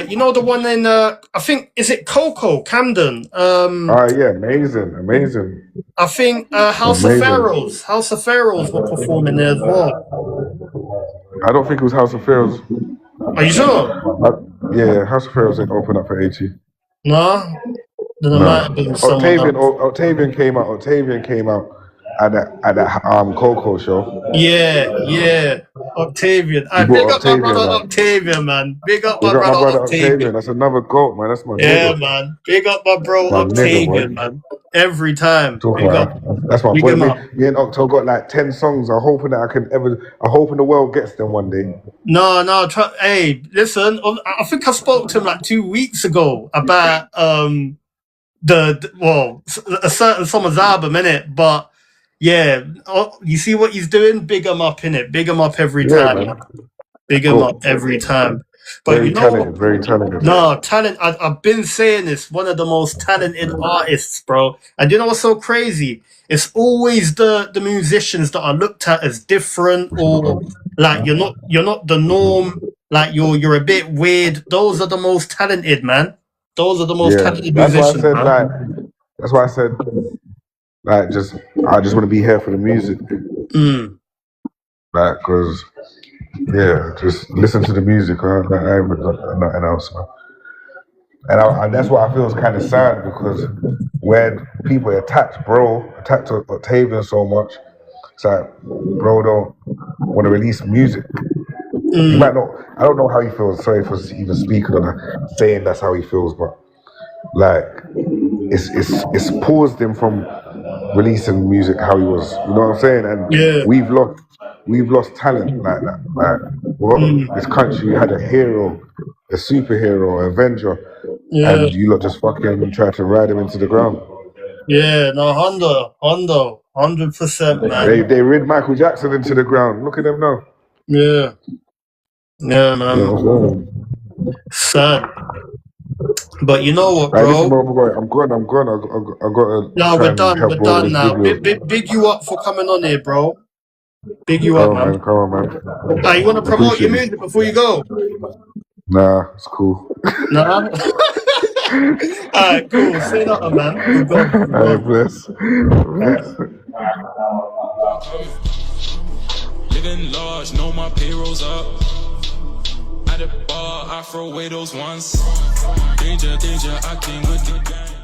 you know, the one in I think, is it Coco, Camden? Yeah, amazing. I think House of Pharaohs were performing there as well. I don't think it was House of Pharaohs. Are you sure? Yeah, House of Pharaohs didn't open up for A2. No, then it might have No. been someone else. Octavian came out at that Coco show. Yeah. Octavian. I You big brought up my brother Octavian, man. Octavian, man. Big up We my got my brother brother Octavian. Octavian. That's another goat, man. That's my Yeah, nigga. man. Big up my bro My nigga, Octavian, boy. man. Every time. Talk Big up. about that's my Big boy. him Me, up. me and Octo got like 10 songs. I'm hoping that I'm hoping the world gets them one day. No. Hey, listen. I think I spoke to him like 2 weeks ago about a certain summer's album, innit? But yeah, you see what he's doing? Big him up, innit? Big him up every Yeah, time, man. man. Big him up Goat. every time. But you Very know what? talented. Very talented. No, talent. I've been saying this. One of the most talented artists, bro. And you know what's so crazy? It's always the musicians that are looked at as different, or like you're not the norm. Like you're a bit weird. Those are the most talented, man. Those are the most Yeah. talented That's why I musicians, said man. That's why I said like just I just want to be here for the music. Mm, Like, cause yeah, just listen to the music. I ain't got nothing else, man. And that's what I feel is kind of sad because when people attacked to Octavian so much, it's like bro don't want to release music. He mm, might not. I don't know how he feels. Sorry for even speaking on that, saying that's how he feels, but like it's paused him from releasing music how he was. You know what I'm saying? And yeah. we've lost talent like that. Like what Mm, this country had a hero, a superhero, Avenger, yeah. and you lot just fucking try to ride him into the ground. Yeah. No, Hondo, 100%, man. They rid Michael Jackson into the ground. Look at them now. Yeah. Yeah, You man. know what I'm saying? Sad. But you know what, Right, listen, bro? boy, I'm gone. I got to No, try we're and done. help We're roll done this now. video. Big you up for coming on here, bro. Big you up, man. Come on, man. You want to promote your Appreciate music it. before you go? Nah, it's cool. Nah. Alright, cool. Say nothing, man. We're gone. We're All right, gone. bless. Bless. Living large, know my payroll's up. At the bar, I throw away those ones. Danger, I came with the gang.